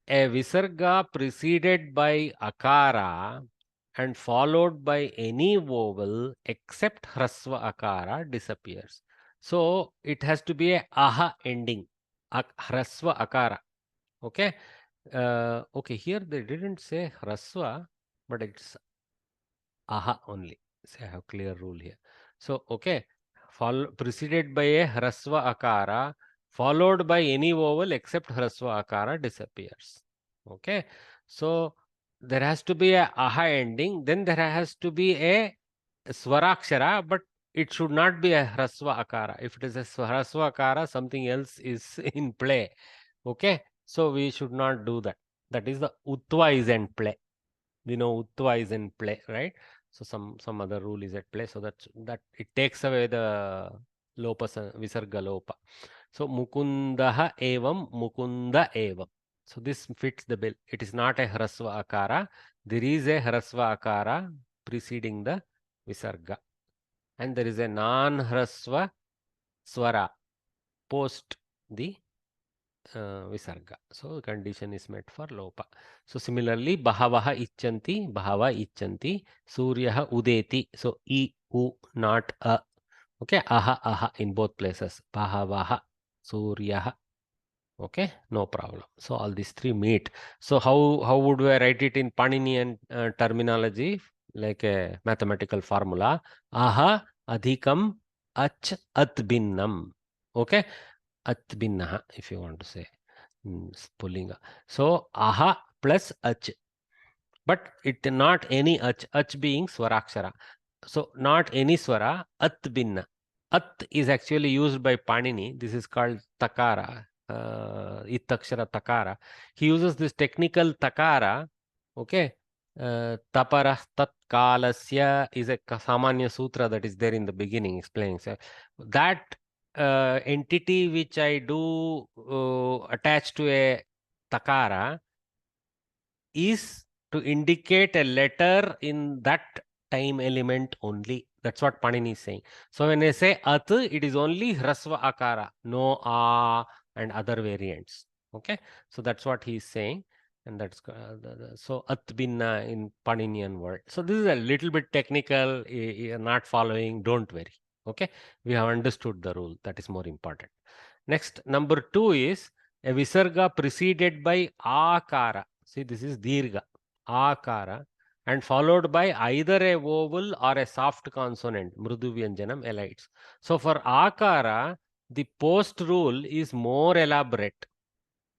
A Visarga preceded by Akara and followed by any vowel except Hrasva Akara disappears. So it has to be a aha ending. Hrasva Akara. Okay. Okay, here they didn't say Hrasva, but it's Aha only. So I have clear rule here. So, okay, preceded by a Hrasva Akara, followed by any vowel except Hrasva Akara disappears. Okay, so there has to be a Aha ending, then there has to be a Swarakshara, but it should not be a Hrasva Akara. If it is a Hrasva Akara, something else is in play. Okay, so we should not do that. That is the Utva is in play. We know Utva is in play, right? So some other rule is at play. So that it takes away the lopa visarga lopa. So Mukundaha evam Mukunda evam. So this fits the bill. It is not a Hrasva Akara. There is a Hrasva Akara preceding the visarga. And there is a non-Hrasva Swara post the visarga. So condition is met for lopa. So similarly, bahavaha ichanti, bahava ichanti, suryaha udeti. So u, not a. Okay, aha in both places. Bahavaha, suryaha. Okay, no problem. So all these 3 meet. So how would we write it in Paninian terminology, like a mathematical formula? Aha adhikam ach atbinnam. Okay, atbinnaha, if you want to say pullinga. So aha plus ach, but it not any ach being swarakshara. So not any swara, atbinna. At is actually used by Panini. This is called takara, itakshara takara. He uses this technical takara. Okay, tapara tat kalasya is a samanya sutra that is there in the beginning explaining. So that entity which I do attach to a takara is to indicate a letter in that time element only. That's what Panini is saying. So when I say at, it is only Hrasva Akara, no A and other variants. Okay, so that's what he is saying. And that's so atbinna in Paninian word. So this is a little bit technical. You're not following, don't worry. Okay, we have understood the rule. That is more important. Next, number 2 is a visarga preceded by akara. See, this is dirgha, akara, and followed by either a vowel or a soft consonant, mrudu vyanjanam elites. So for akara, the post rule is more elaborate.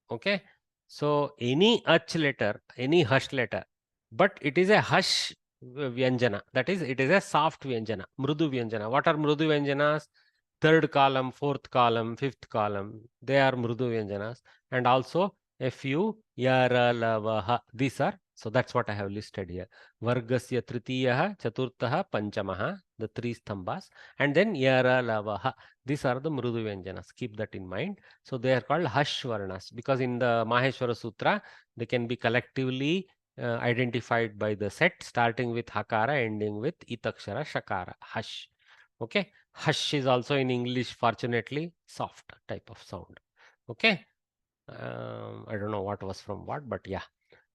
Okay, so any ach letter, any hush letter, but it is a hush vyanjana. That is, it is a soft vyanjana, mrudu vyanjana. What are mrudu vyanjanas? 3rd column, 4th column, 5th column, they are mrudu vyanjanas. And also a few yara, lavaha. These are, so that's what I have listed here. Vargasya tritiyaha, chaturtaha, panchamaha, the 3 stambhas. And then yara, lavaha. These are the mrudu vyanjanas. Keep that in mind. So they are called hush varnas because in the Maheshwara Sutra, they can be collectively identified by the set starting with hakara, ending with itakshara, shakara, hush. Okay, hush is also in English, fortunately, soft type of sound. Okay, I don't know what was from what, but yeah.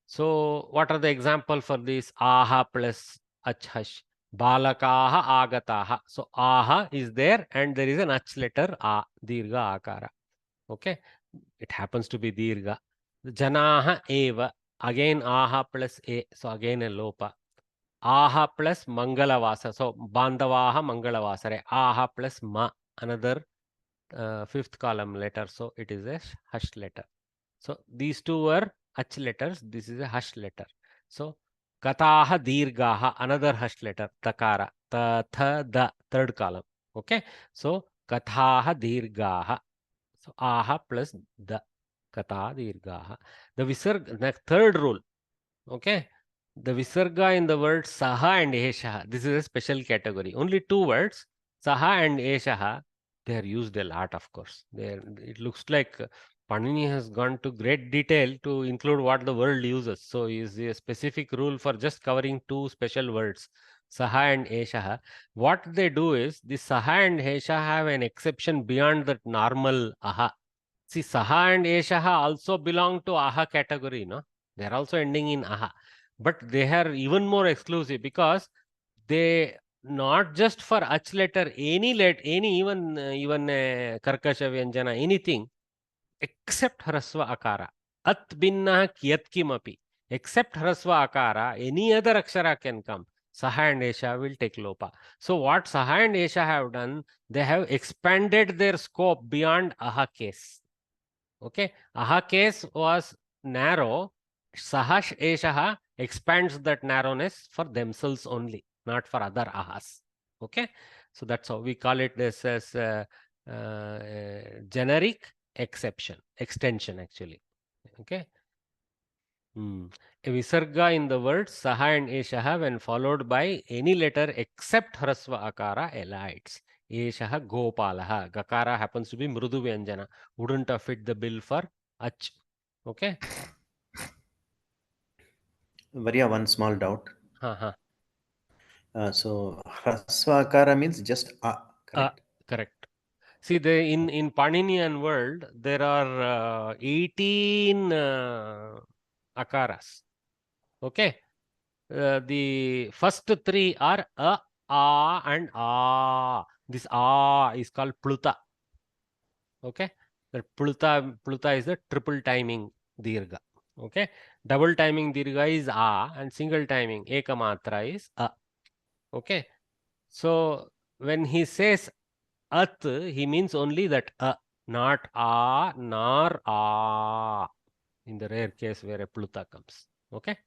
So what are the example for this? Aha plus ach hush. Balakaha agataha. So aha is there and there is an ach letter a, dirgha akara. Okay, it happens to be dirgha. Janaha eva. Again aha plus a. So again a lopa. Aha plus mangalavasa. So bandavaha mangalavasare. Aha plus ma. Another 5th column letter. So it is a hush letter. So these 2 were ach letters, this is a hush letter. So kataha dirgaha, another hush letter, takara, ta, tha, da, third column. Okay, so kathaha dirgaha. So aha plus da, kata dirgaha. The visarga, the third rule. Okay, the visarga in the word saha and eshaha. This is a special category. Only two words, saha and eshaha. They are used a lot, of course. It looks like Panini has gone to great detail to include what the world uses. So is a specific rule for just covering two special words, saha and eshaha. What they do is the saha and eshaha have an exception beyond that normal aha. See, saha and eshaha also belong to aha category, no? They are also ending in aha, but they are even more exclusive because they not just for ach letter, any even karkasha vyanjana, anything except hrasva akara. At binna kiyat kimapi. Except hrasva akara, any other akshara can come. Saha and esha will take lopa. So what saha and esha have done, they have expanded their scope beyond aha case. Okay, aha case was narrow. Sahash eshaha expands that narrowness for themselves only, not for other ahas. Okay, so that's how we call it this as generic extension actually. Okay. A visarga in the words saha and eshaha when followed by any letter except hrasva akara elides. Eshaha gopalaha. Gakara happens to be mrudu vyanjana. Wouldn't have fit the bill for ach. Okay. Varya, one small doubt. Uh-huh. So Hraswakara means just correct? Correct. See, in Paninian world, there are 18 akaras. Okay. The first three are a, and a. This a is called pluta. Okay. The pluta is the triple timing dirgha. Okay. Double timing dirgha is a and single timing ekamatra is a. Okay. So when he says at, he means only that not a nor a, in the rare case where a pluta comes. Okay.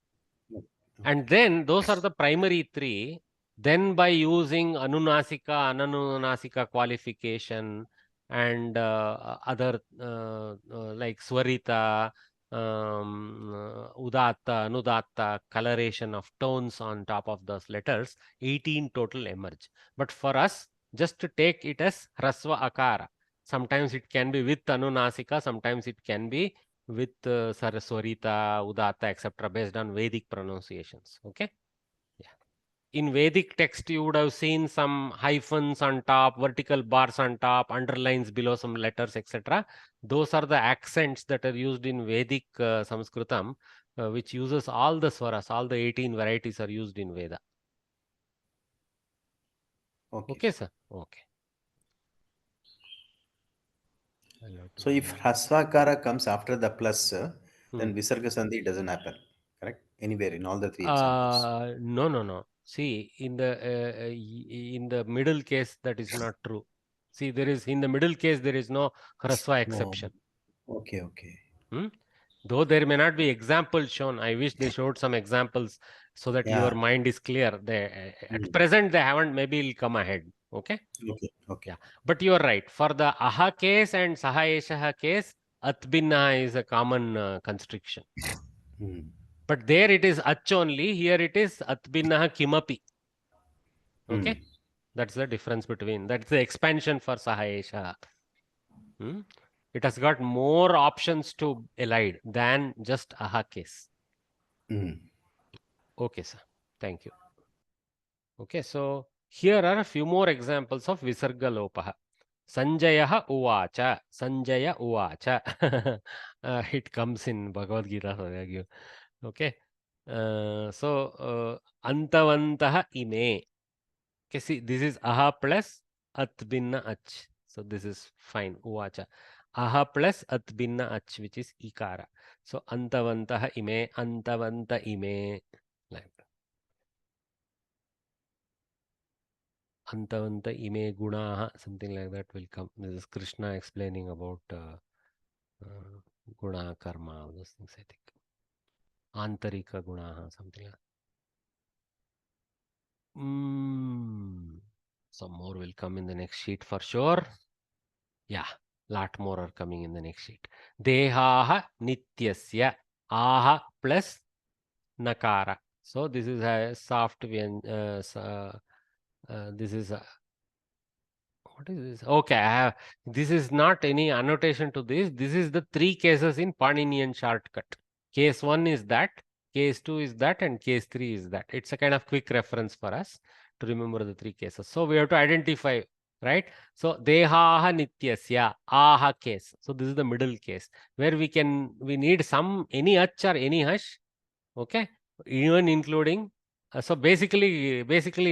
And then those are the primary three. Then by using anunasika, ananunasika qualification and other like swarita, udatta, anudatta, coloration of tones on top of those letters, 18 total emerge. But for us, just to take it as hrasva akara. Sometimes it can be with anunasika, sometimes it can be with Saraswarita, Udatta, etc. based on Vedic pronunciations. Okay. Yeah. In Vedic text, you would have seen some hyphens on top, vertical bars on top, underlines below some letters, etc. Those are the accents that are used in Vedic Sanskritam, which uses all the swaras, all the 18 varieties are used in Veda. Okay. Okay, sir. Okay. So if Hraswakara comes after the plus, then Visarga Sandhi doesn't happen, correct? Anywhere in all the three examples. No. See, in the middle case, that is not true. See, in the middle case, there is no hrasva exception. Okay. Though there may not be examples shown, I wish they showed some examples so that your mind is clear. At present, they haven't, maybe it'll come ahead. Okay? Okay. Yeah. But you are right. For the aha case and saha eshaha case, atbinna is a common constriction. But there it is ach only, here it is atbinna kimapi. Okay? That's the difference between, that's the expansion for saha eshaha. It has got more options to elide than just aha case. Okay, sir. Thank you. Okay, so here are a few more examples of visarga lopaha. Sanjaya uvacha. Sanjaya uvacha. It comes in Bhagavad Gita. Okay. So antavantaha ime. Okay, see, this is aha plus atbinna ach. So this is fine. Uvacha. Aha plus atbinna ach, which is ikara. So antavantaha ime, antavanta ime. Like that. Antavanta ime gunaha, something like that will come. This is Krishna explaining about guna, karma, all those things, I think. Antarika Gunaha, something like that. Some more will come in the next sheet for sure. Yeah, lot more are coming in the next sheet. Dehaha nityasya aha plus nakara. So this is a soft this is a, what is this? Okay, this is not any annotation to this. This is the 3 cases in Paninian shortcut. Case 1 is that, case 2 is that, and case 3 is that. It's a kind of quick reference for us to remember the 3 cases. So we have to identify, right? So dehaha nityasya aha case. So this is the middle case where we need any ach or any hash, okay, even including. So basically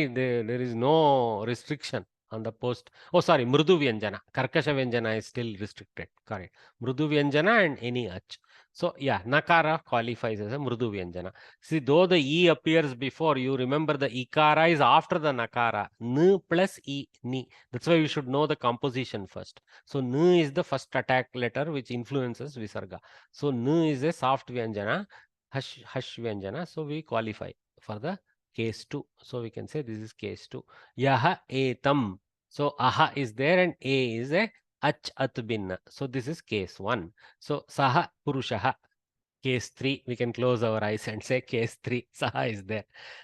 there is no restriction on the post. Oh, sorry, Mrudu Vyanjana. Karkasha Vyanjana is still restricted. Correct. Mrudu Vyanjana and any ach. So yeah, Nakara qualifies as a Mrudu Vyanjana. See, though the E appears before, you remember the Ikara is after the Nakara. N plus E, Ni. That's why we should know the composition first. So N is the first attack letter which influences Visarga. So N is a soft Vyanjana, Hash Vyanjana. So we qualify for the case 2. So we can say this is case 2. Yaha etam. So aha is there and a is a ach at binna. So this is case 1. So saha purushaha. Case 3. We can close our eyes and say case 3. Saha is there.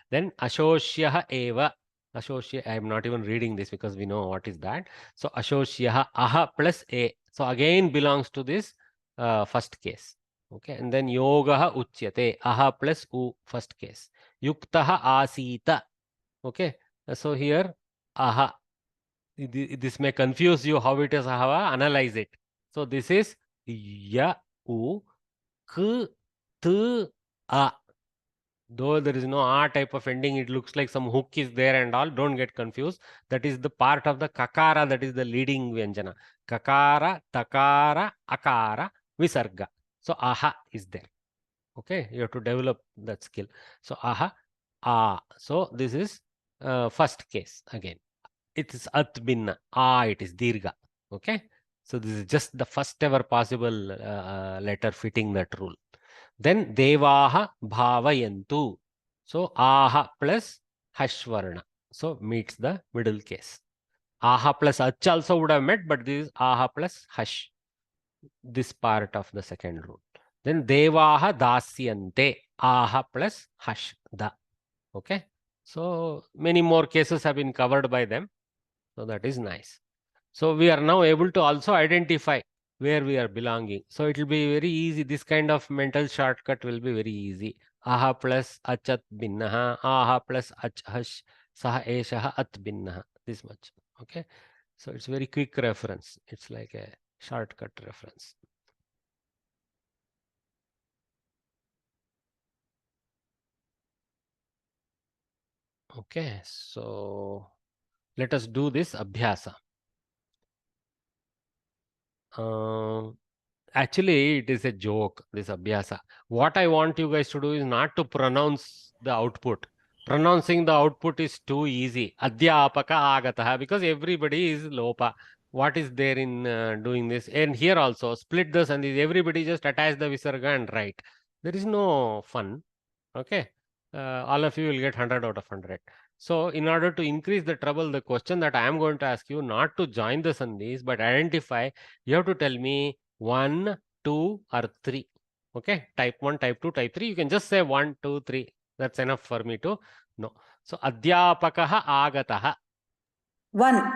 Then ashoshyaha eva. Ashoshya, I am not even reading this because we know what is that. So ashoshyaha aha plus a. So again belongs to this first case. Okay, and then yogaha uchyate. Aha plus u, first case. Yuktaha asita. Okay, so here aha. This may confuse you how it is aha. Analyze it. So this is ya u k t a. Though there is no a type of ending, it looks like some hook is there and all. Don't get confused. That is the part of the kakara, that is the leading vyanjana. Kakara, takara, akara, visarga. So aha is there. Okay, you have to develop that skill. So aha, a. So this is first case again. It is at binna. It is dirgha. Okay, so this is just the first ever possible letter fitting that rule. Then devaha bhavayantu. So aha plus hashvarna. So meets the middle case. Aha plus ach also would have met, but this is aha plus hash. This part of the second rule. Then devaha dasyante. Aha plus hash da. Okay. So many more cases have been covered by them. So that is nice. So we are now able to also identify where we are belonging. So it will be very easy. This kind of mental shortcut will be very easy. Aha plus achat binnaha. Aha plus ach hash. Saha eshaha at binnaha. This much. Okay. So it's very quick reference. It's like a shortcut reference. Okay. So let us do this abhyasa. Actually, it is a joke, this abhyasa. What I want you guys to do is not to pronounce the output. Pronouncing the output is too easy. Adhyapaka agataha, because everybody is lopa. What is there in doing this? And here also, split the sandhis. Everybody just attach the visarga and write. There is no fun. Okay. All of you will get 100 out of 100. So in order to increase the trouble, the question that I am going to ask you, not to join the sandhis, but identify, you have to tell me 1, 2 or 3. Okay, type 1, type 2, type 3. You can just say 1, 2, 3. That's enough for me to know. So adhyapakaha agataha. 1.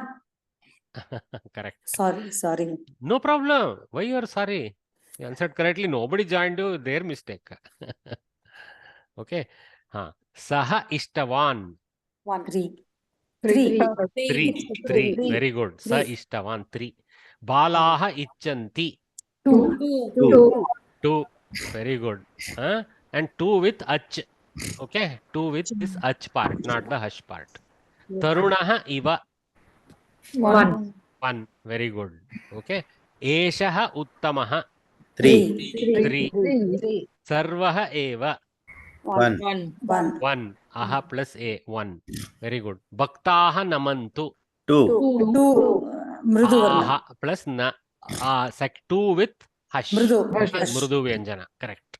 Correct. Sorry. No problem. Why you are sorry? You answered correctly. Nobody joined you. Their mistake. Okay. Saha ishtavan. 1. 3. 3. Very good. Sa ishtavan 3. Balaha ichanti. 2. Very good. And 2 with ach. Okay. 2 with this ach part, not the hash part. Tarunaha iva. 1. 1. Very good. Okay. Eshaha uttamaha. 3. 3. Sarvaha eva. 1. 1. Aha plus a. 1. Very good. Bhaktaha namantu. 2. Mrudu Aha plus na. 2 with hash. Mrudu. Mrudu Vyanjana. Correct.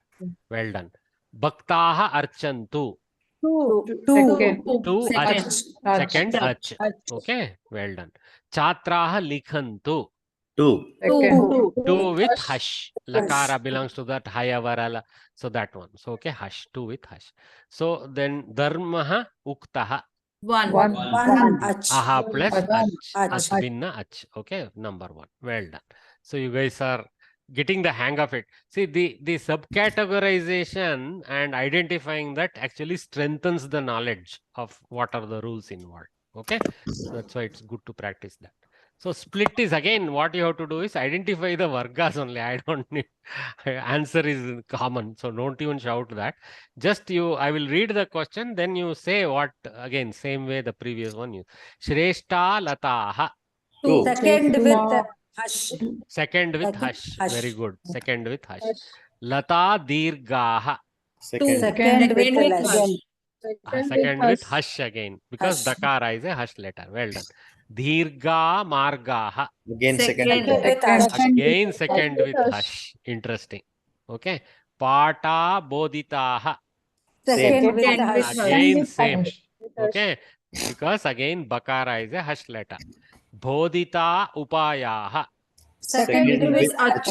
Well done. Bhaktaha archantu. Two. Two ach. Second ach. Ach. Okay, well done. Chatraha likhantu. Two. Two with hush. Lakara belongs to that haya varala. So that one. So okay, hush. Two with hush. So then dharmaha uktaha. One. Aha plus ach. Ach. Ach binna ach. Okay, number one. Well done. So you guys are getting the hang of it. See, the subcategorization and identifying that actually strengthens the knowledge of what are the rules involved. Okay, so that's why it's good to practice that. So split is again what you have to do is identify the vargas only. I don't need answer is common, so don't even shout that. Just I will read the question, then you say what again, same way the previous one. You Shreshta Lataha. Two. Second with hush. Second with hush. Very good. Second with hush. Lata Dirgaha. Second with hush. Second with hush again, because Dakara is a hush letter. Well done. Dirga Margaha. Again, second. with hush. Again, second with hush. Interesting. Okay. Pata Bodhitaha. Second with hush. Again, same. Okay. Because again, Bakara is a hush letter. Bodhita Upayaha. Second with ach.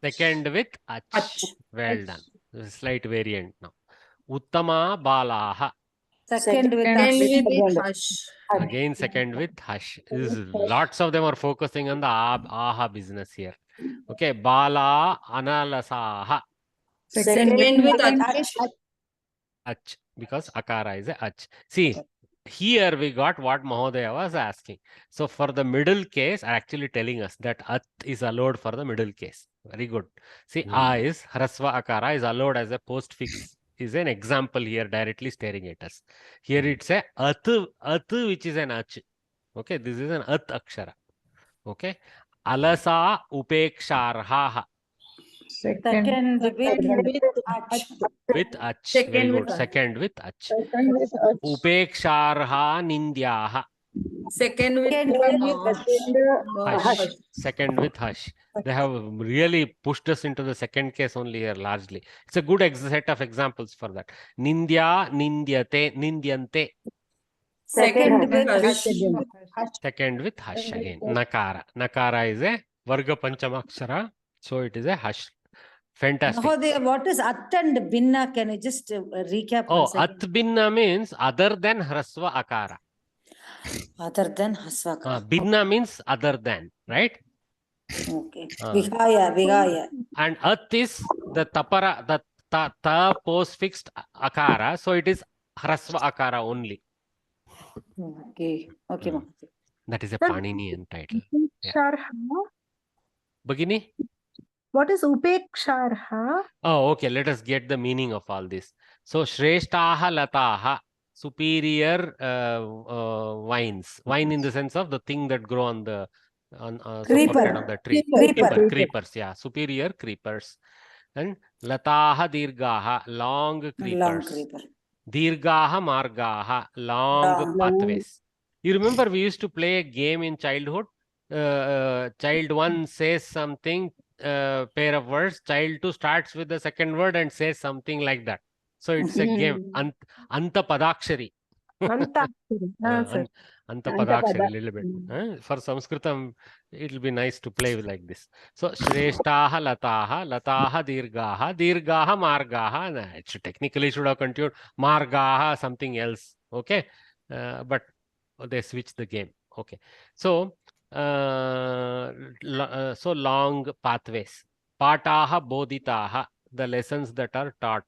Second with ach. Well done. Slight variant now. Uttama Balaha. Second with hush. Again, second with hush. Lots of them are focusing on the aha business here. Okay. Bala Analasaha. Second with hush. Ach. Because Akara is a ach. See, here we got what Mahodaya was asking. So for the middle case, actually telling us that at is allowed for the middle case. Very good. See, a is Hrasva Akara is allowed as a postfix. Is an example here directly staring at us. Here it's a at which is an ach. Okay, this is an at akshara. Okay. Alasa upeksharha. Second with hush. With ach. Very good. Second with ach. Upeksharha nindyaha. Second with hush. Second with hush. They have really pushed us into the second case only here largely. It's a good set of examples for that. Nindya, nindyate, nindyante. Second with hush. Second with hush again. Nakara. Nakara is a Varga Panchamakshara. So it is a hush. Fantastic. Mahodaya, what is at and binna? Can you just recap? Oh, at binna means other than Hrasva Akara. Other than Hasvaka. Binna means other than, right? Okay. Vihaya. And at is the tapara, the ta post-fixed akara. So it is Hrasva akara only. Okay. Okay. That is a Paninian title. Bhagini? What is upeksharha? Oh, okay. Let us get the meaning of all this. So Shreshtaha Lataha. Superior vines. Vine in the sense of the thing that grow on the creeper of the tree. Creepers, yeah. Superior creepers. And Lataha Dirgaha, long creepers. Dirgaha Margaha, long pathways. You remember we used to play a game in childhood? Child 1 says something, pair of words. Child 2 starts with the second word and says something like that. So it's a game. Anta Padakshari. Anta Padakshari, a little bit. For Samskritam, it will be nice to play like this. So Shreshtaha Lataha, Lataha Dirgaha, Dirgaha Margaha. It technically should have continued Margaha, something else. Okay. But they switched the game. Okay. So, so long pathways. Pataha Bodhitaha, the lessons that are taught.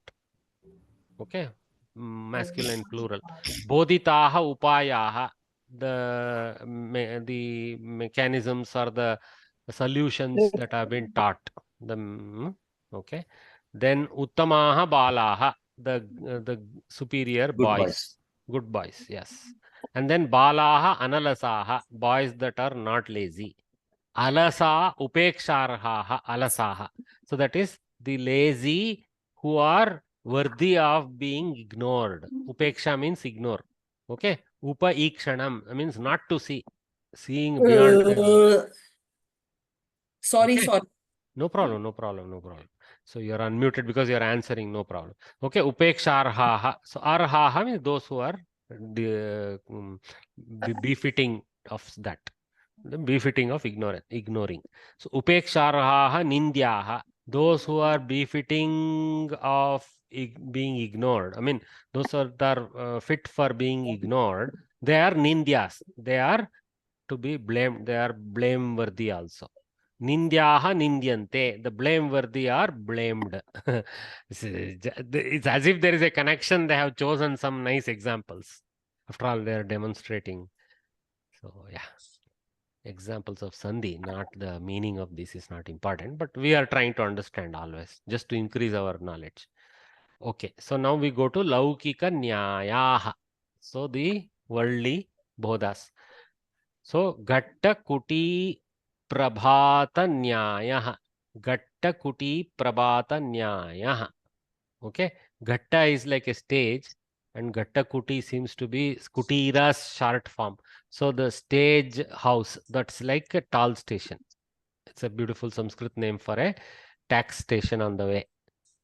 Okay, masculine plural. Bodhitaha upayaha, the mechanisms or the solutions that have been taught. Okay. Then uttamaha balaha, the superior boys. Good boys, yes. And then balaha analasaha, boys that are not lazy. Alasa upeksharha alasaha. So that is the lazy who are worthy of being ignored. Upeksha means ignore. Okay. Upa ikshanam means not to see. Seeing beyond. Sorry. No problem, no problem, no problem. So you're unmuted because you're answering, no problem. Okay, upeksharhaha. So arhaha means those who are befitting of that. The befitting of ignoring. So upeksharhaha nindyaha. Those who are befitting of being ignored. I mean, those that are fit for being ignored, they are nindyas. They are to be blamed. They are blameworthy also. Nindyaha nindyante. The blameworthy are blamed. It's as if there is a connection. They have chosen some nice examples. After all, they are demonstrating. So, yeah. Examples of sandhi, not the meaning of this is not important, but we are trying to understand always, just to increase our knowledge. Okay, so now we go to laukika nyayaha. So the worldly bodhas. So gatta kuti prabhata nyayaha. Gatta kuti prabhata nyayaha. Okay, gatta is like a stage and gatta kuti seems to be kutira's short form. So the stage house, that's like a tall station. It's a beautiful Sanskrit name for a tax station on the way.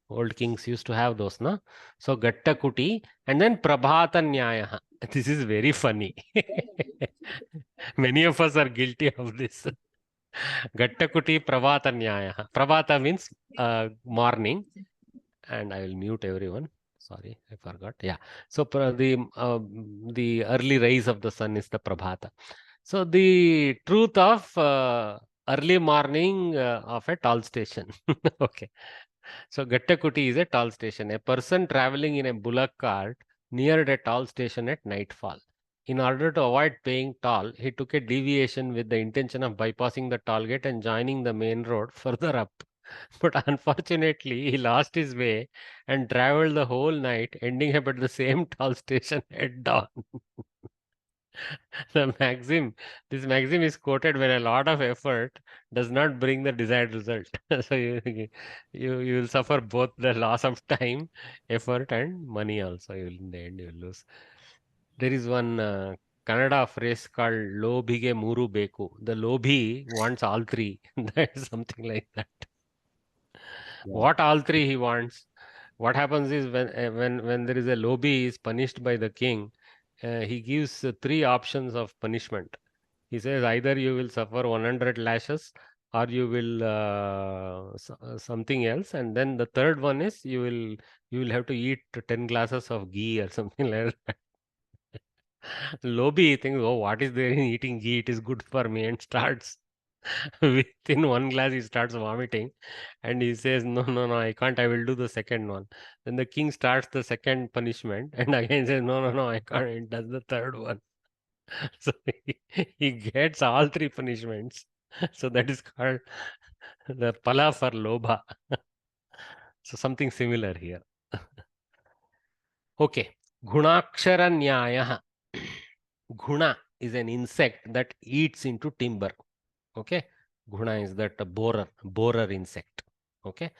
Old kings used to have those, no? So gatta kuti and then prabhata nyayaha. This is very funny. Many of us are guilty of this. Gatta kuti prabhata nyayaha. Prabhata means morning. And I will mute everyone. Sorry, I forgot. Yeah. So the early rise of the sun is the prabhata. So the truth of early morning of a tall station. Okay. So Gattakuti is a tall station. A person traveling in a bullock cart neared a tall station at nightfall. In order to avoid paying toll, he took a deviation with the intention of bypassing the toll gate and joining the main road further up. But unfortunately, he lost his way and traveled the whole night, ending up at the same toll station at dawn. This maxim is quoted when a lot of effort does not bring the desired result. So you will suffer both the loss of time, effort, and money also. In the end, you will lose. There is one Kannada phrase called "lobhige muru beku." The lobhi wants all three. That is something like that. Yeah. What all three he wants? What happens is when there is a lobby is punished by the king, he gives three options of punishment. He says either you will suffer 100 lashes or you will something else, and then the third one is you will have to eat 10 glasses of ghee or something like that. Lobby thinks, oh, what is there in eating ghee? It is good for me, and starts within one glass he starts vomiting, and he says, no, I can't. I will do the second one. Then the king starts the second punishment, and again says, no, I can't. And does the third one. So he gets all three punishments. So that is called the pala for lobha. So something similar here. Okay. Gunakshara nyaya. Guna is an insect that eats into timber. Okay. Guna is that borer insect. Okay.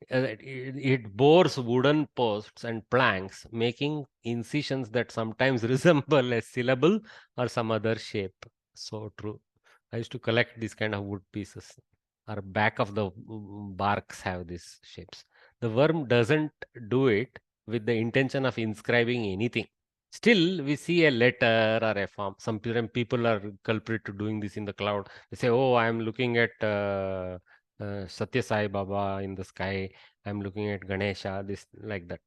It bores wooden posts and planks, making incisions that sometimes resemble a syllable or some other shape. So true. I used to collect these kind of wood pieces. Or back of the barks have these shapes. The worm doesn't do it with the intention of inscribing anything. Still, we see a letter or a form. Some people are culprit to doing this in the cloud. They say, oh, I'm looking at Satya Sai Baba in the sky. I'm looking at Ganesha, this like that.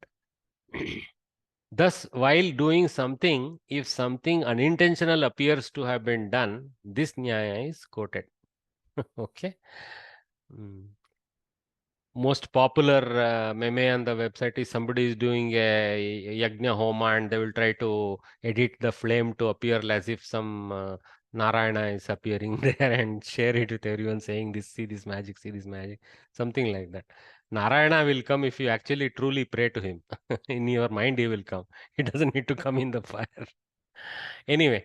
Thus, while doing something, if something unintentional appears to have been done, this nyaya is quoted. Okay. Most popular meme on the website is somebody is doing a yajna homa and they will try to edit the flame to appear as if some Narayana is appearing there and share it with everyone saying this, see this magic, something like that. Narayana will come if you actually truly pray to him. In your mind he will come. He doesn't need to come in the fire. Anyway,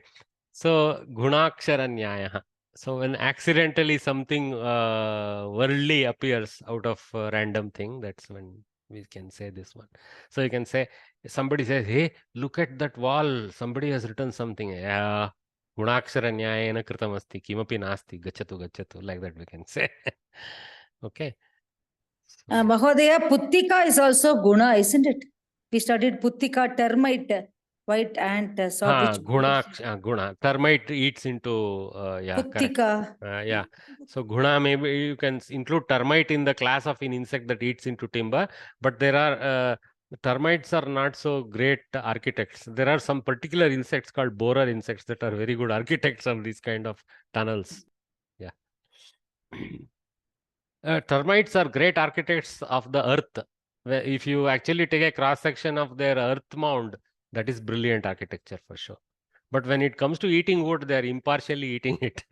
so gunakshara nyaya. So when accidentally something worldly appears out of a random thing, that's when we can say this one. So you can say, somebody says, hey, look at that wall. Somebody has written something. Yeah, gunakshara nyayena kritam asti, kimapi nasti, gachatu, like that we can say. Okay. Mahodaya, Puttika is also guna, isn't it? We studied Puttika, termite, white ant, Guna. Termite eats into, correct. Puttika. Yeah. So guna, maybe you can include termite in the class of an insect that eats into timber, but there are termites are not so great architects. There are some particular insects called borer insects that are very good architects of these kind of tunnels. Yeah. Termites are great architects of the earth. If you actually take a cross section of their earth mound, that is brilliant architecture for sure. But when it comes to eating wood, they are impartially eating it,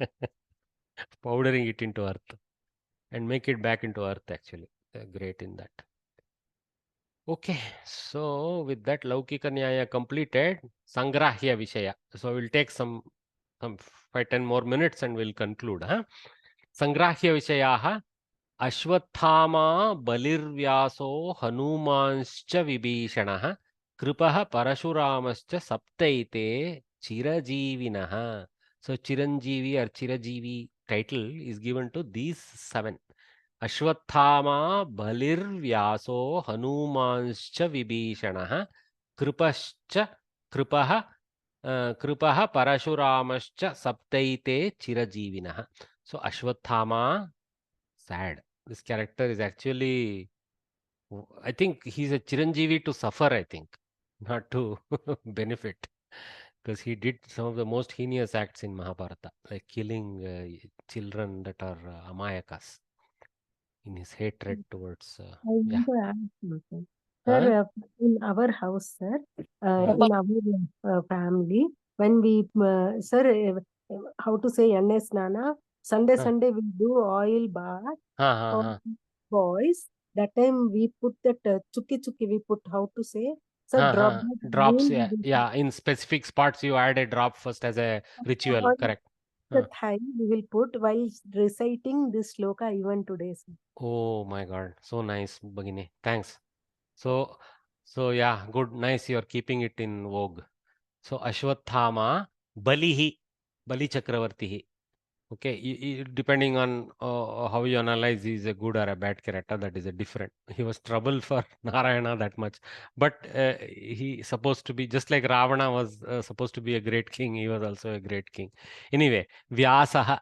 powdering it into earth and make it back into earth actually. They're great in that. Okay, so with that Laukika Nyaya completed, Sangrahya Vishaya. So we'll take some 5-10 more minutes and we'll conclude. Sangrahya Vishayaha. Ashwathama Balirvyaso Hanumanscha Vibhishanaha Kripaha Parashuramascha Saptaite Chirajivinaha. So Chiranjeevi or Chirajeevi title is given to these 7. Ashwathama Balirvyaso Hanumanscha Vibhishanaha Kripaha Parashuramascha Saptaite Chirajivinaha. So Ashwathama, sad. This character is actually, I think he's a Chiranjeevi to suffer, I think, not to benefit. Because he did some of the most heinous acts in Mahabharata, like killing children that are Amayakas in his hatred towards. I want to add something. Sir, in our house, sir, in our family, when we, sir, how to say NS Nana, Sunday we do oil bath for boys. That time we put that chuki, we put, how to say, sir, drops, in specific spots you add a drop first as a ritual, correct. The thigh we will put while reciting this shloka even today, sir. Oh my God, so nice, Bhagini. Thanks. So yeah, good, nice. You're keeping it in vogue. So Ashwathama, Bali Chakravartihi. Okay, depending on how you analyze, he's a good or a bad character. That is a different. He was trouble for Narayana that much, but he supposed to be just like Ravana was supposed to be a great king. He was also a great king. Anyway, Vyasaha.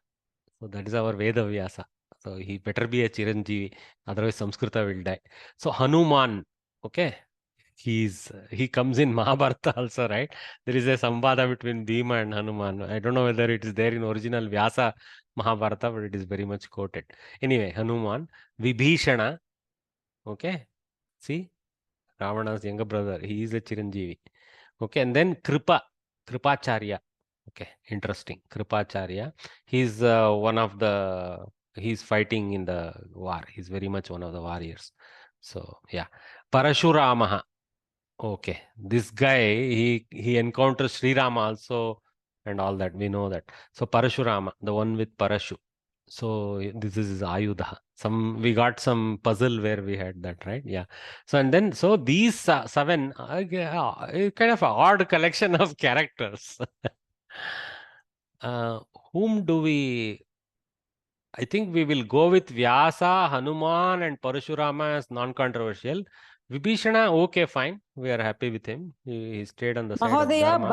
So that is our Veda Vyasa. So he better be a Chiranjeevi, otherwise Samskrita will die. So Hanuman, okay, he comes in Mahabharata also, right? There is a samvada between Bhima and Hanuman. I don't know whether it is there in original Vyasa Mahabharata, but it is very much quoted. Anyway, Hanuman, Vibhishana, okay, see, Ravana's younger brother, he is a Chiranjeevi. Okay, and then Kripacharya. Okay, interesting. Kripacharya. He's he's fighting in the war. He's very much one of the warriors. So yeah. Parashuramaha. Okay. This guy, he encounters Sri Rama also and all that. We know that. So Parashurama, the one with Parashu. So this is his Ayudha. We got some puzzle where we had that, right? Yeah. So and then these 7 kind of an odd collection of characters. Whom do we? I think we will go with Vyasa, Hanuman, and Parashurama as non-controversial. Vibhishana, okay, fine. We are happy with him. He stayed on the side of Dharma.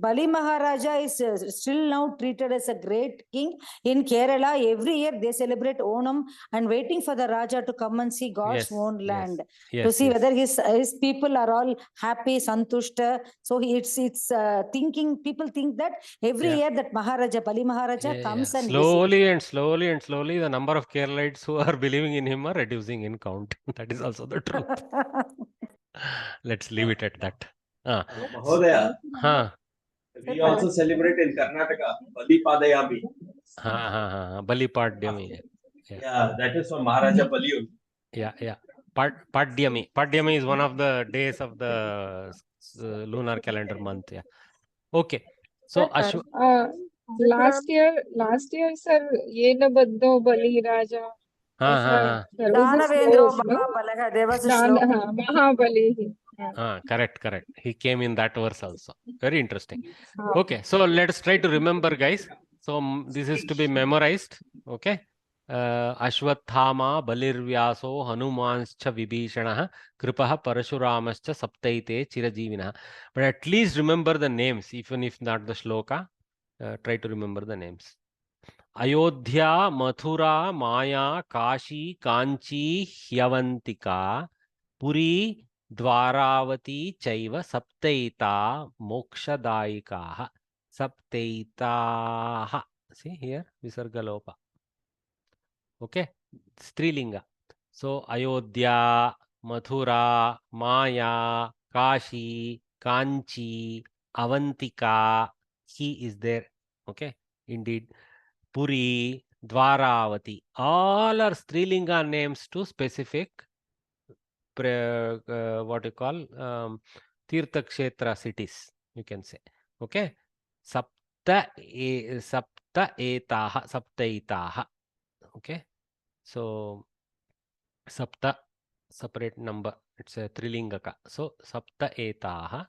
Bali Maharaja is still now treated as a great king. In Kerala, every year they celebrate Onam and waiting for the Raja to come and see God's own land. To see whether his people are all happy, santushta. So it's thinking, people think that every year that Maharaja, Bali Maharaja comes and slowly and slowly, the number of Keralites who are believing in him are reducing in count. That is also the truth. Let's leave it at that. Mahodaya, we also celebrate in Karnataka Bali Padayami. Bali Padyami. Yeah, that is for Maharaja Bali. Yeah. Padyami. Padyami is one of the days of the lunar calendar month. Yeah. Okay. So last year, sir, Yena Baddo Bali Raja. There was a Mahabali. Correct. He came in that verse also. Very interesting. Okay, so let's try to remember, guys. So this is to be memorized. Okay. Ashwathama Balirvyaso Hanumanscha Vibhishanah Kripah Parashuramscha Saptaite Chirajeevinah. But at least remember the names, even if not the shloka. Try to remember the names. Ayodhya, Mathura, Maya, Kashi, Kanchi, Hyavantika, Puri, Dwaravati, Chaiva, Saptaita, Mokshadaikaha. Saptaitaha. See here, Visargalopa. Okay, Strilinga. So Ayodhya, Mathura, Maya, Kashi, Kanchi, Avantika. He is there. Okay, indeed. Puri, Dwaravati. All are Strilinga names to specific what you call Tirtha Kshetra cities, you can say. Okay. Sapta etaha, saptaitaha. Okay. So Sapta, separate number. It's a Trilingaka. So Sapta etaha,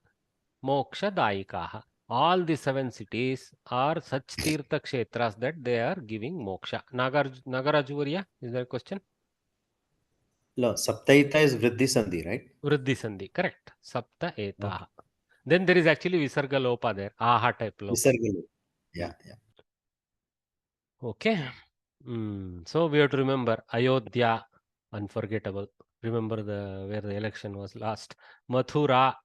Moksha daikaha. All the 7 cities are such Tirtha Kshetras that they are giving moksha. Nagarajurya, is there a question? No, Saptaita is Vriddhi Sandhi, right? Vriddhi Sandhi, correct. Sapta etaha. Okay. Then there is actually Visarga Lopa there. Aha type Lopa. Visarga Lopa. Yeah, yeah. Okay. So we have to remember Ayodhya, unforgettable. Remember where the election was last. Mathura,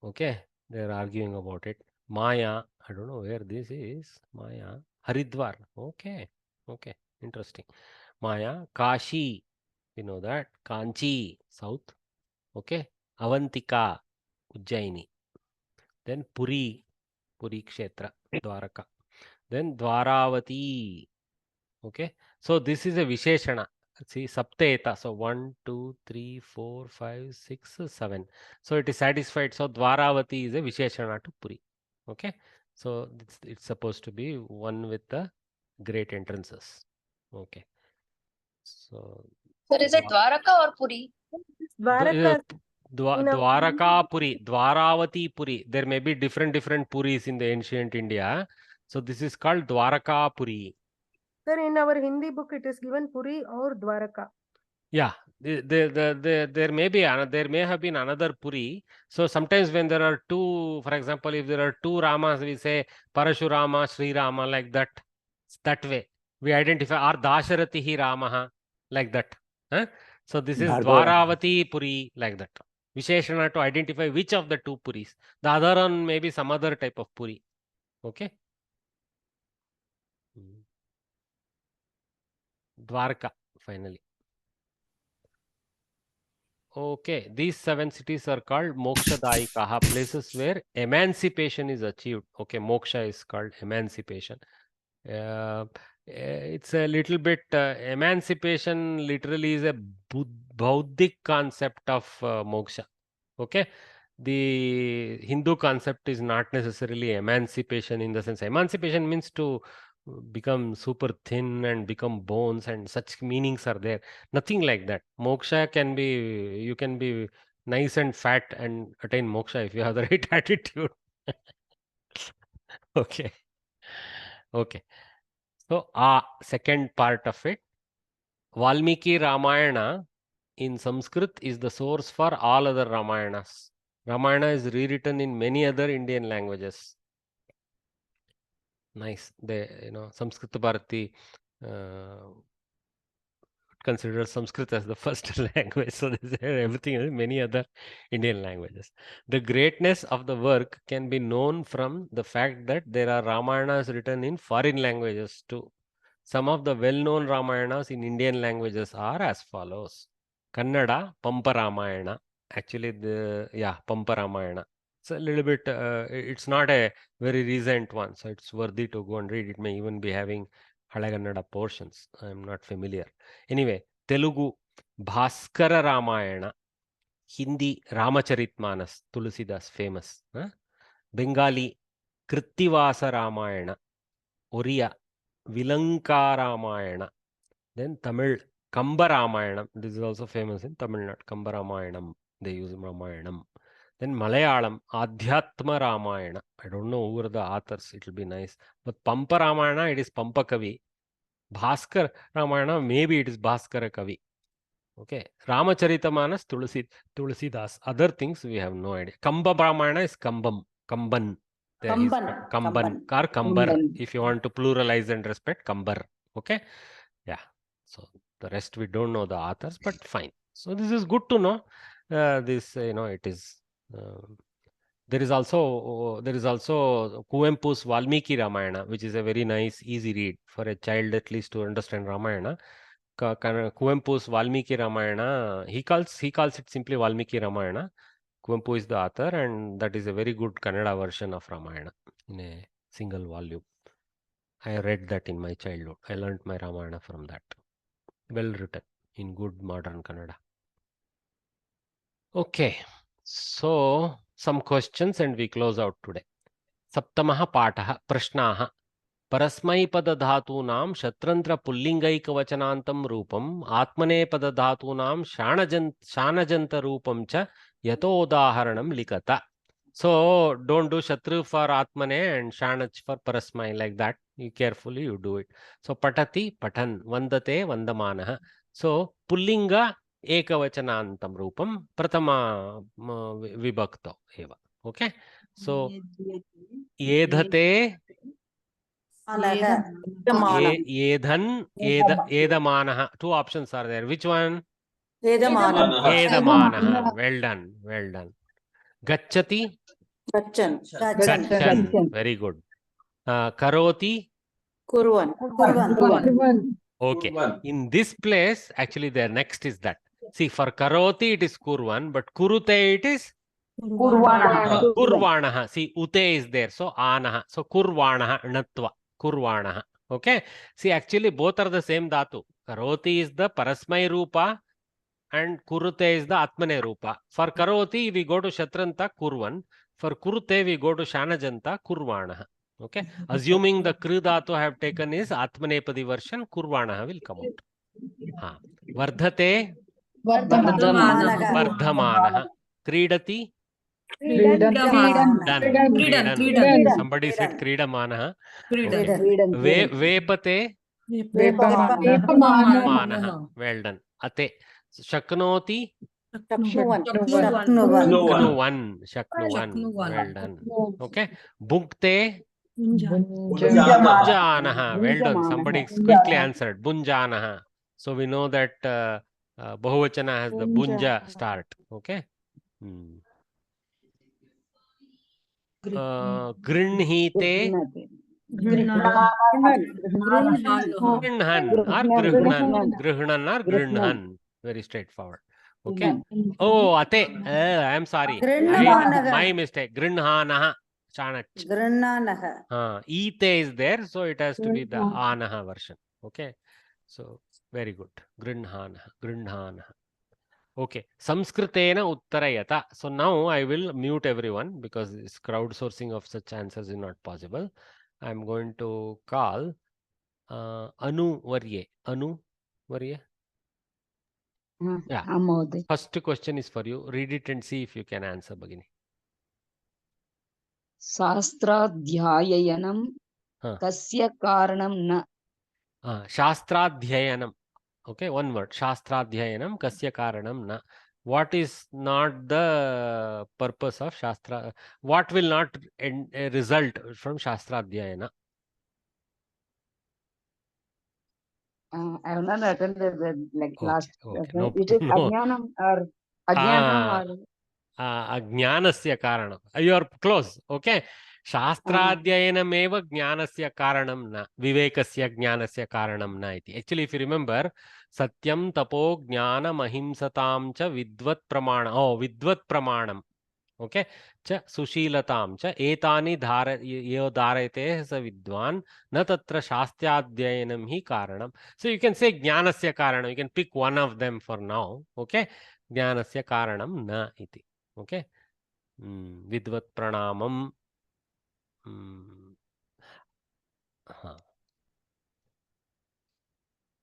okay, they're arguing about it. Maya, I don't know where this is. Maya, Haridwar, okay, okay, interesting. Maya, Kashi, we know that. Kanchi, south, okay. Avantika, Ujjaini. Then Puri, Puri Kshetra, Dwaraka. Then Dwaravati, okay. So this is a Visheshana. See, Sapteta. So 1, 2, 3, 4, 5, 6, 7. So it is satisfied. So Dwaravati is a Visheshana to Puri. Okay. So it's supposed to be one with the great entrances. Okay. So. Sir, is it Dwaraka or Puri? Dwaraka. Dwaraka Puri, Dwaravati Puri. There may be different Puris in the ancient India. So this is called Dwaraka Puri. Sir, in our Hindi book, it is given Puri or Dwaraka. Yeah, there may have been another Puri. So sometimes when there are two, for example, if there are 2 Ramas, we say Parashurama, Sri Rama, like that. That way we identify, or Dasharatihi Ramaha, like that. Huh? So this is Dwaravati Puri, like that. Visheshana to identify which of the 2 Puris. The other one may be some other type of Puri. Okay. Dwarka, finally. Okay, these 7 cities are called Mokshadaikaha, places where emancipation is achieved. Okay, moksha is called emancipation. It's a little bit, emancipation literally is a Bauddhic concept of moksha. Okay, the Hindu concept is not necessarily emancipation in the sense. Emancipation means to become super thin and become bones, and such meanings are there. Nothing like that. Moksha can be, you can be nice and fat and attain moksha if you have the right attitude. Okay. Okay. So, second part of it, Valmiki Ramayana in Sanskrit is the source for all other Ramayanas. Ramayana is rewritten in many other Indian languages. Nice. They, Samskrita Bharati considers Sanskrit as the first language. So everything is many other Indian languages. The greatness of the work can be known from the fact that there are Ramayanas written in foreign languages too. Some of the well-known Ramayanas in Indian languages are as follows. Kannada, Pampa Ramayana. Actually, Pampa Ramayana. It's a little bit, it's not a very recent one, so it's worthy to go and read. It may even be having Halagannada portions. I'm not familiar. Anyway, Telugu, Bhaskara Ramayana. Hindi, Ramacharitmanas, Tulsidas, famous. Bengali, Krittivasa Ramayana. Oriya, Vilanka Ramayana. Then Tamil, Kamba Ramayana. This is also famous in Tamil Nadu. Kamba Ramayanam. They use Ramayanam. Then Malayalam, Adhyatma Ramayana. I don't know who are the authors. It will be nice. But Pampa Ramayana, it is Pampa Kavi. Bhaskar Ramayana, maybe it is Bhaskara Kavi. Okay. Ramacharita Tulsidas. Other things we have no idea. Kamba Ramayana is Kamban. There is Kamban. Or Kambar. If you want to pluralize and respect, Kambar. Okay. Yeah. So the rest we don't know the authors, but fine. So this is good to know. It is. There is also Kuvempu's Valmiki Ramayana, which is a very nice, easy read for a child at least to understand Ramayana. Kuvempu's Valmiki Ramayana, he calls it simply Valmiki Ramayana. Kuvempu is the author, and that is a very good Kannada version of Ramayana in a single volume. I read that in my childhood. I learnt my Ramayana from that. Well written in good modern Kannada. Okay, so some questions and we close out today. Saptamaha Pataha Prashnaha परस्मैपदधातूनां शत्रन्त्रपुल्लिङ्गैकवचनान्तं रूपम् आत्मनेपदधातूनां शानजन्तरूपं च यतोदाहरणं लिखत. So don't do Shatru for Atmane and Shanach for Parasmai like that. You carefully you do it. So Patati, Patan, Vandate, Vandamanaha. So Pullinga Ekavachanantam Rupam Pratama Vibhakto Eva. Okay. So Yedhate Edamanaha. Two options are there. Which one? Edamanaha. Well done. Well done. Gacchati. Gachan. Very good. Karoti. Kurvan. Okay. In this place, actually, there next is that. See, for Karoti it is Kurvan, but Kurute it is Kurvanaha. See, Ute is there, so Anaha. So Kurvanaha, Natva. Kurvanaha. Okay. See, actually, both are the same dhatu. Karoti is the Parasmai Rupa and Kurute is the Atmane Rupa. For Karoti, we go to Shatranta Kurvan. For Kurute, we go to Shanajanta Kurvanaha. Okay. Assuming the Kru dhatu I have taken is Atmanepadi version, Kurvanaha will come out. Vardhate. Vardhamanaha. Kridati. Done. Somebody said Kridamanaha. Okay. Vepate. Vepamanaha. Well done. Ate. Shaknoti. Shaknuvan. Well done. Okay. Bhukte. Bunjanaha. Well done. Somebody quickly answered. Bunjanaha. So we know that Bahuvachana has the Bunja start. Okay. Grinhite. Grinhan or Grihnan or Grinhan. Very straightforward. Okay. Oh, Ate. I'm sorry. My mistake. Grinhanaha. Chanach. Ite is there, so it has to be the Anaha version. Okay. So very good. Grinhanaha. Okay. Samskritena uttarayata. So now I will mute everyone because this crowdsourcing of such answers is not possible. I'm going to call Anu Varye. Anu Varye. Yeah. First question is for you. Read it and see if you can answer, Bhagini. Shastradhyayanam kasya karanam na. Shastradhyayanam. Okay, one word. Shastradhyayanam kasya karanam na. What is not the purpose of Shastra? What will not result from Shastradhyayana? I have not attended the last. No, it is Ajnanam or Ajnanam or Ajnanasya karanam. You are close. Okay. Shastradhyayanam eva jnanasya karanam na. Vivekasya jnanasya karanam na iti. Actually, if you remember, Satyam tapo jnanam ahimsatam cha vidvat pramanam. Oh, vidvat pramanam. Okay. Cha sushilatam cha etani dharayate sa vidwan na tatra shastyadhyayanam hi karanam. So you can say jnanasya karanam. You can pick one of them for now. Okay. Jnanasya karanam na iti. Okay. Vidvat pranamam.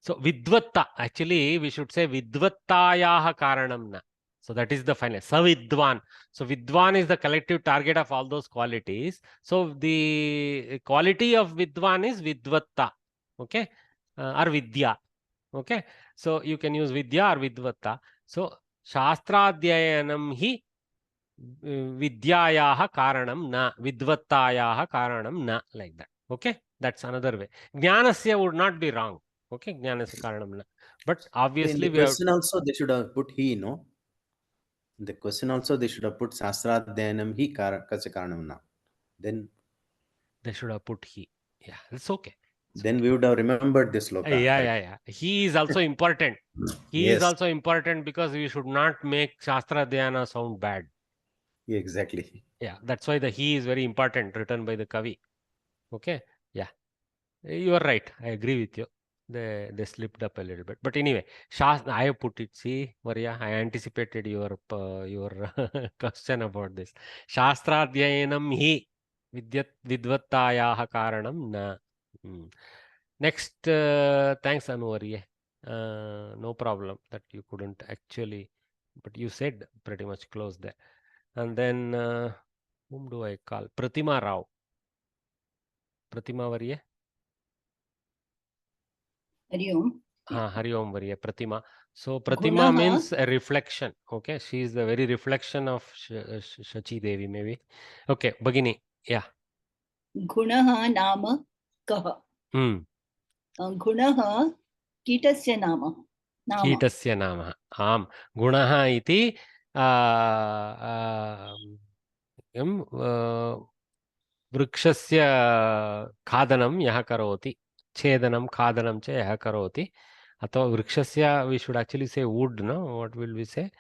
So vidvatta, actually we should say vidvattayaha karanam na. So that is the final. Savidwan. So vidwan is the collective target of all those qualities. So the quality of vidwan is vidvatta. Okay. or Vidya. Okay, so you can use Vidya or Vidvatta. So Shastradhyayanam hi Vidyayaha karanam na, Vidvattayaha karanam na, like that. Okay, that's another way. Jnanasya would not be wrong. Okay, Jnanasya karanam na. But obviously in the we have... question also they should have put he, no? In the question also they should have put Shastradhyanam hi kasya karanam na. Then they should have put he. Yeah, it's okay. Then we would have remembered this sloka. Yeah. He is also important. He Yes. is also important because we should not make Shastra Dhyana sound bad. Yeah, exactly. Yeah, that's why the he is very important, written by the Kavi. Okay, yeah. You are right. I agree with you. They slipped up a little bit. But anyway, I have put it. See, Maria, I anticipated your question about this. Shastradhyayanam hi vidvattayaha karanam na. Next, thanks Anuvarye. No problem that you couldn't actually, but you said pretty much close there. And then, whom do I call? Pratima Rao. Pratima Varye. Hari Om. Hari Om Varye, Pratima. So Pratima means a reflection. Okay, she is the very reflection of Shachi Devi, maybe. Okay, Bhagini. Yeah. Gunaha nama kaha. Gunaha कीटस्य नाम. कीटस्य नाम. आम. गुणः इति वृक्षस्य खादनं यः करोति, छेदनं खादनं च यः करोति, अथवा वृक्षस्य, we should actually say wood, no? What will we say?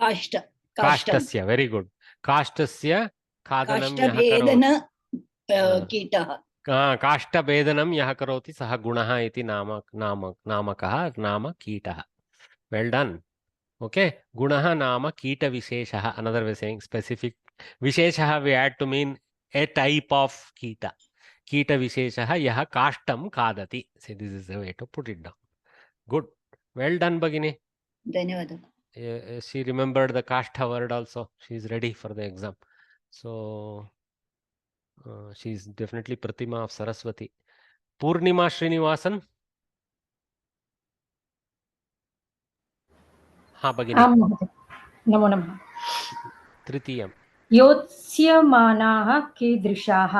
काष्टस्य. Very good. काष्टस्य खादनं यः करोति. कीटः. काष्ठभेदनं यः करोति सः गुणः इति नामकः, नाम कीटः. Well done. Okay, gunaha nama kita visheshaha. Another way saying specific. Visheshaha we add to mean a type of kita. Kita visheshaha yaha kashtam kadati. See, this is the way to put it down. Good. Well done, Bhagini. Dhanyawad. She remembered the kashtha word also. She is ready for the exam. So, she is definitely Pratima of Saraswati. Purnima Srinivasan. Bhagini. नमो नमः. तृतीयं. योत्स्यमानाः कीदृशाः.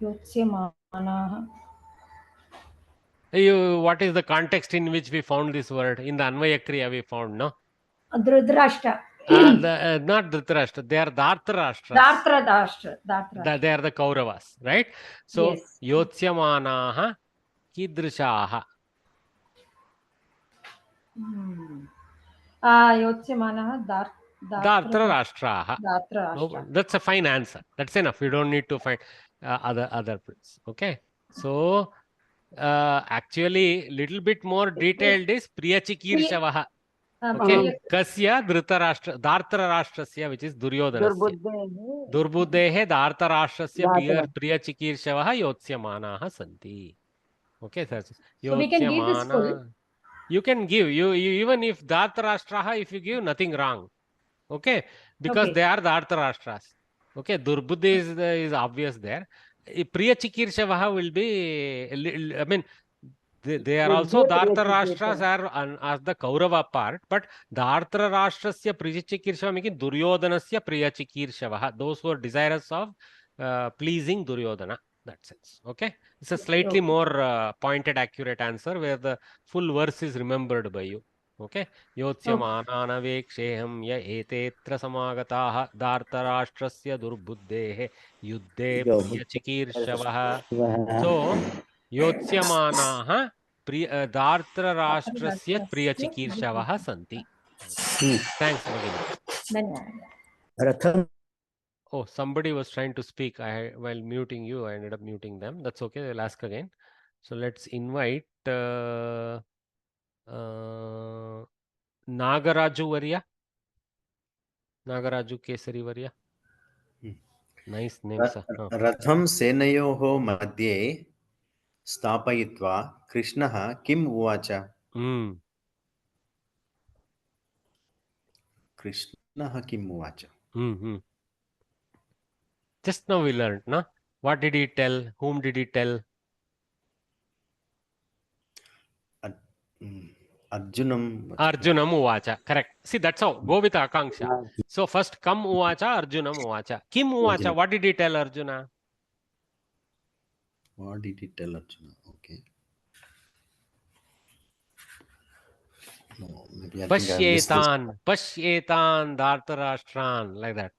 योत्स्यमानाः. What is the context in which we found this word? In the Anvayakriya we found, no? Dhritarashtra. Not Dhritarashtra. They are Dhartarashtra. They are the Kauravas, right? So, yes. Yotsyamanaha kidrishaha. Yotsyamanaha Dhartarashtraha. That's a fine answer. That's enough. You don't need to find other things. Okay. So, actually, little bit more detailed is Priyachikirshavaha. Okay. Kasya Dhartarashtrasya, which is Duryodhanasya. Durbuddhehe Dhartarashtrasya Priyachikirshavaha Yotsyamanaha santi. Okay, sir. So we can give this full. You can give. You even if Dhartarashtraha, if you give, nothing wrong. Okay, because they are Dhartarashtras. Okay, Durbuddha is obvious there. Priyachikirshavaha will be, I mean, they are also Dhartarashtras as the Kaurava part, but Dhartarashtrasya Priyachikirshava making Duryodhanasya Priyachikirshavaha, those who are desirous of pleasing Duryodhana. That sense. Okay, it's a slightly more pointed, accurate answer where the full verse is remembered by you. Okay, Yotsyamanaveeksheham ya etetra samagataha Dhartarashtrasya durbuddhehe yuddhe priyachikirshavaha. So, Yotsyamanaha Dhartarashtrasya priyachikirshavaha santi. Thanks, Bhagini. Oh, somebody was trying to speak. While muting you, I ended up muting them. That's okay. They'll ask again. So let's invite Nagaraju Varya. Nagaraju Kesari Varya. Nice name, sir. Ratham Senayoho Madhye Stapayitva Krishnaha Kim Uvacha. Krishnaha Kim Uvacha. Just now we learned, no? What did he tell? Whom did he tell? Arjunam. Arjunam uvacha. Correct. See, that's how. Go with Akanksha. So first kam uvacha, Arjunam uvacha. Kim uvacha. What did he tell Arjuna? What did he tell Arjuna? Okay. No, maybe I think I missed this. Pashyetan Dhartarashtran. Like that.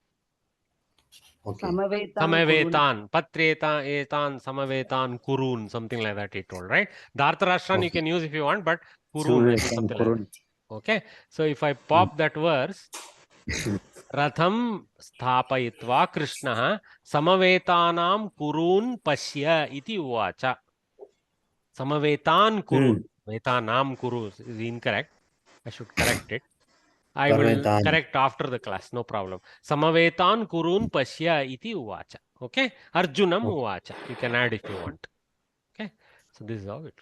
Okay. Samavetan, Patretan, etan, samavetan, kurun. Something like that he told, right? Dhartarashtran you can use if you want, but kurun, I think something like that. Okay. So if I pop that verse, Ratham sthapayitva Krishna samavetanam kurun pashya iti uvacha. Samavetan kurun. Vetanam kuru is incorrect. I should correct it. I will correct after the class, no problem. Samavetan kurun pashya iti uvacha. Okay. Arjunam uvacha. You can add if you want. Okay. So this is how it.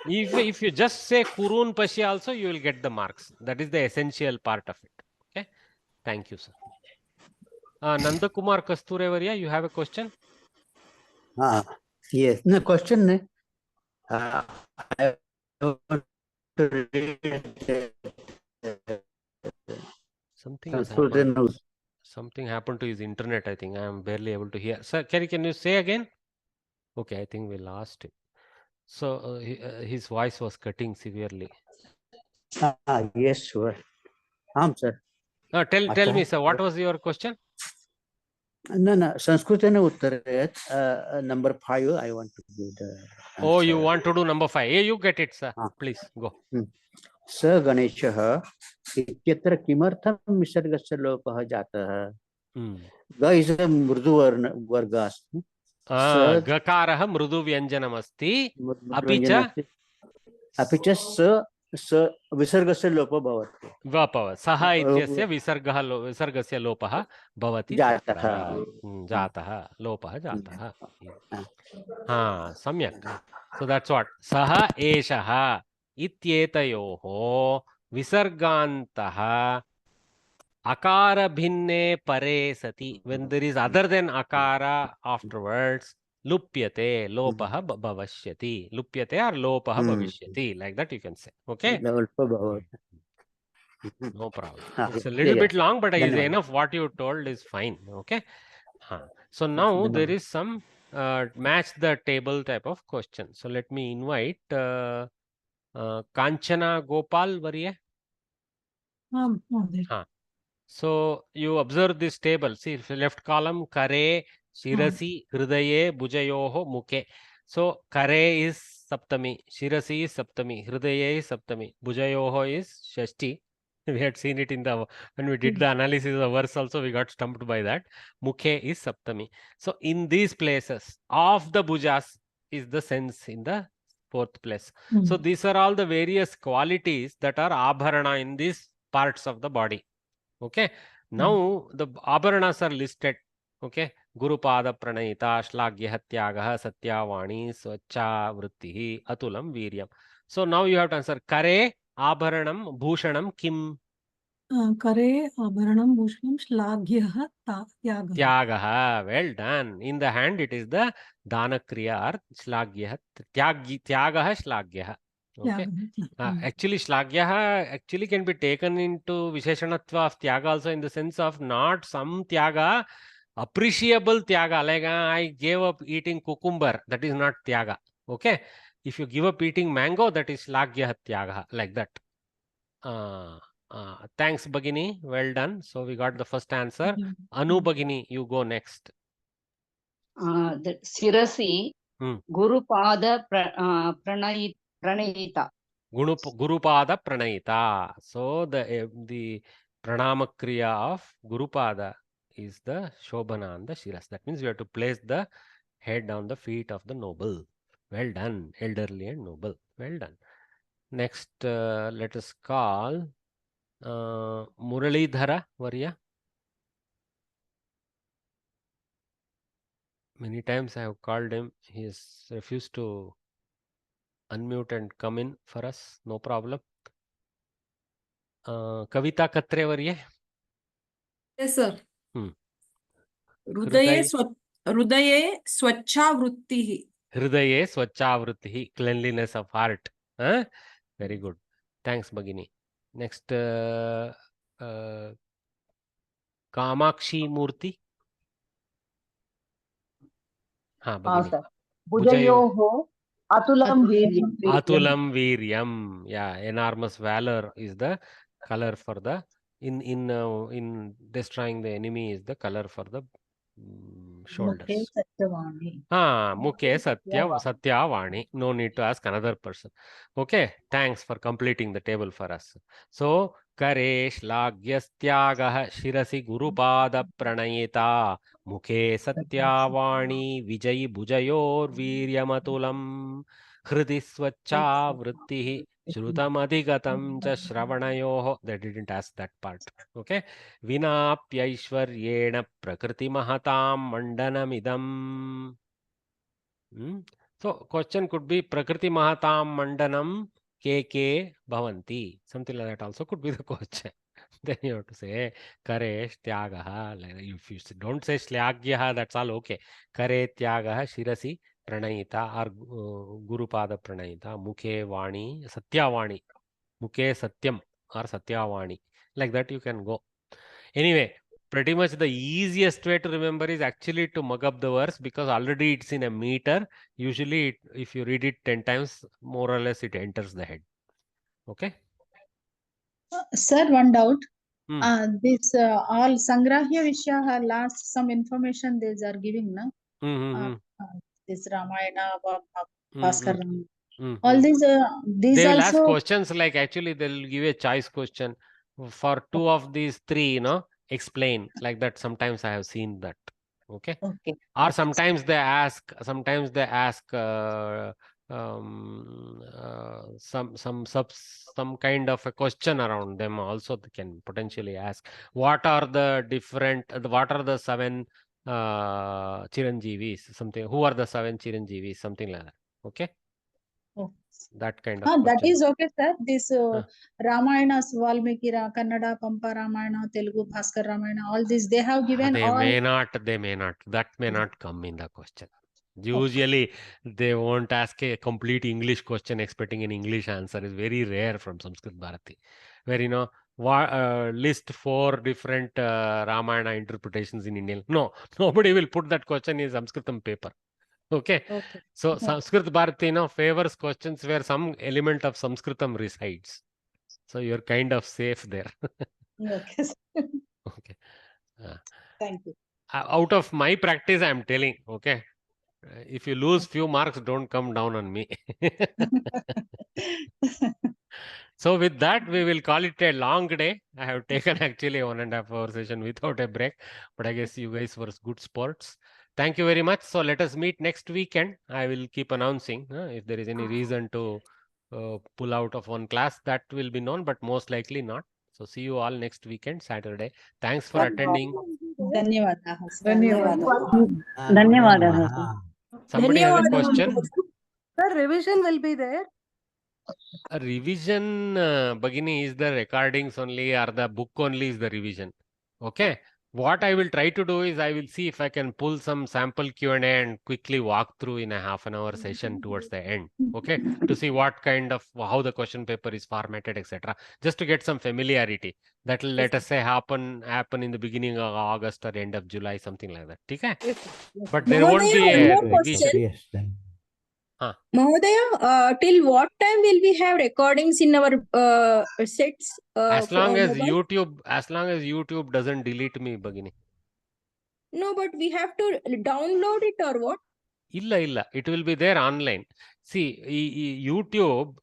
If you just say kurun pashya also, you will get the marks. That is the essential part of it. Okay. Thank you, sir. Nandakumar Kasturevarya, you have a question? Yes. No question. I want to read something has happened. Something happened to his internet, I think. I am barely able to hear. Sir, can you say again? Okay, I think we lost it. So his voice was cutting severely. Yes, sure. Sir. Tell me, sir, what was your question? No, Samskrita uttar number 5. I want to give the answer. Oh, you want to do number 5? Yeah, you get it, sir. Please go. स गणेशः इत्यत्र किमर्थं विसर्गस्य लोपः जातः? ग is मृदु वर्ग अस्ति. गकारः मृदु व्यञ्जनमस्ति. अपि च स विसर्गस्य लोपः भवति. सः इत्यस्य विसर्गस्य लोपः भवति. जातः लोपः जातः. सम्यक्. So that's what. सः एषः इत्येतयोः विसर्गान्तः akara bhinne pare sati, when there is other than akara afterwards, lupyate lopaha bhavashyati. Lupyate or lopaha bhavishyati, like that you can say. Okay, no problem. It's a little bit long, but is enough. What you told is fine. Okay. So now there is some match the table type of question. So let me invite Kanchana Gopal Varya. So you observe this table. See, left column, kare, shirasi, hridaye, bujayoho, mukhe. So kare is saptami, shirasi is saptami, hridaye is saptami, bujayoho is shashti. We had seen it in the, when we did the analysis of verse also, we got stumped by that. Mukhe is saptami. So in these places, of the bhujas is the sense in the fourth place. So these are all the various qualities that are abharana in these parts of the body. Okay, now the abharanas are listed. Okay, Gurupada Pranayita, Shlaghya Tyagaha, Satyavani, Swacha Vrittihi, Atulam Viryam. So now you have to answer Kare, Abharanam, Bhushanam, Kim? Kare, Abharanam, Bhushanam, Shlaghya Tyagaha. Tyagaha, well done. In the hand it is the Danakriya or Shlaghya, Tyagaha, Shlaghya. Okay. Actually, Shlagyaha actually can be taken into Visheshanatva of Tyaga also, in the sense of not some Tyaga, appreciable Tyaga. Like I gave up eating cucumber, that is not Tyaga. Okay. If you give up eating mango, that is Shlagyaha Tyaga, like that. Thanks, Bhagini. Well done. So we got the first answer. Anu Bhagini, you go next. The Sirasi, Gurupada Pranayita. Gurupada Pranayita. So the Pranama Kriya of Gurupada is the Shobhana and the Shiras. That means you have to place the head on the feet of the noble. Well done, elderly and noble. Well done. Next, let us call Muralidhara Varya. Many times I have called him. He has refused to unmute and come in for us. No problem. Kavita Katre Varya. Yes, sir. Hrudaye swachhavrittihi. Hridaye swachhavrittihi, cleanliness of heart. Huh? Very good. Thanks, Bhagini. Next, Kamakshi Murti. Ha, Bhagini. Bhujayoho atulam viryam. Atulam Viryam. Yeah, enormous valor is the color for the in destroying the enemy is the color for the shoulders. Mukhe Satyavani. No need to ask another person. Okay, thanks for completing the table for us. So, Kare Shlagyastyaga Shirasi Gurupada Pranayita Mukhe Satyavani Vijayi Bhujayor Viryamatulam Hridi Swacha Vrittihi Shrutam Adhigatam cha Shravanayoho. They didn't ask that part. Okay. Vinapyaishwaryena Prakriti Mahatam Mandanamidam. So, question could be Prakriti Mahatam Mandanam Ke Bhavanti. Something like that also could be the question. Then you have to say Kare Tyagaha. Like if you don't say Shlagyaha, that's all okay. Kare Tyagaha Shirasi Pranayita or Gurupada Pranayita Mukhe Vani Satyavani. Mukhe Satyam or Satyavani. Like that you can go. Anyway, pretty much the easiest way to remember is actually to mug up the verse because already it's in a meter. Usually, if you read it 10 times, more or less it enters the head. Okay? Sir, one doubt. This all Sangrahya Vishyaha last some information they are giving, na? This Ramayana, Bhaskar Ramayana. All these they will also ask questions like actually they'll give a choice question for two of these three, explain like that. Sometimes I have seen that. Okay. Or sometimes they ask some kind of a question around them also. They can potentially ask what are the seven Chiranjeevis, something. Who are the seven Chiranjeevis, something like that. Okay. That kind of question. That is okay, sir. This Ramayana, Valmiki, Kannada, Pampa Ramayana, Telugu, Bhaskar Ramayana, all these they have given. They may not. That may not come in the question. Usually, they won't ask a complete English question expecting an English answer. It's very rare from Samskrit Bharati, where list 4 different Ramayana interpretations in Indian. No, nobody will put that question in Sanskritam paper. Okay. So Sanskrit Bharati favors questions where some element of Sanskritam resides. So you're kind of safe there. Okay. Okay. Thank you. Out of my practice, I'm telling. Okay. If you lose few marks, don't come down on me. So with that, we will call it a long day. I have taken actually a 1.5 hour session without a break, but I guess you guys were good sports. Thank you very much. So let us meet next weekend. I will keep announcing if there is any reason to pull out of one class, that will be known, but most likely not. So see you all next weekend, Saturday. Thanks for attending. Somebody has a question? Sir, revision will be there. A revision, Bhagini, is the recordings only or the book only is the revision. Okay. What I will try to do is I will see if I can pull some sample Q&A and quickly walk through in a half-an-hour session towards the end. Okay. To see what kind of, how the question paper is formatted, etc. Just to get some familiarity. That will, let us say, happen in the beginning of August or end of July, something like that. Okay. But there won't be a revision. Mahodaya, till what time will we have recordings in our sets? As long as YouTube doesn't delete me, Bhagini. No, but we have to download it or what? Illa. It will be there online. See, YouTube,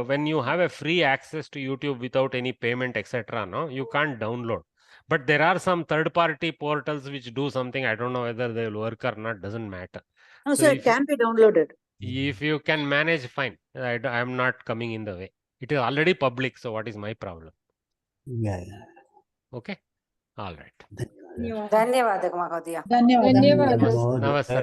when you have a free access to YouTube without any payment, etc., you can't download. But there are some third-party portals which do something. I don't know whether they will work or not. Doesn't matter. No, sir, it can be downloaded. If you can manage, fine. I am not coming in the way. It is already public, so what is my problem? Yeah. Okay. All right. ಧನ್ಯವಾದ ಮಹೋದಯ. ಧನ್ಯವಾದ. ನಮಸ್ತೆ.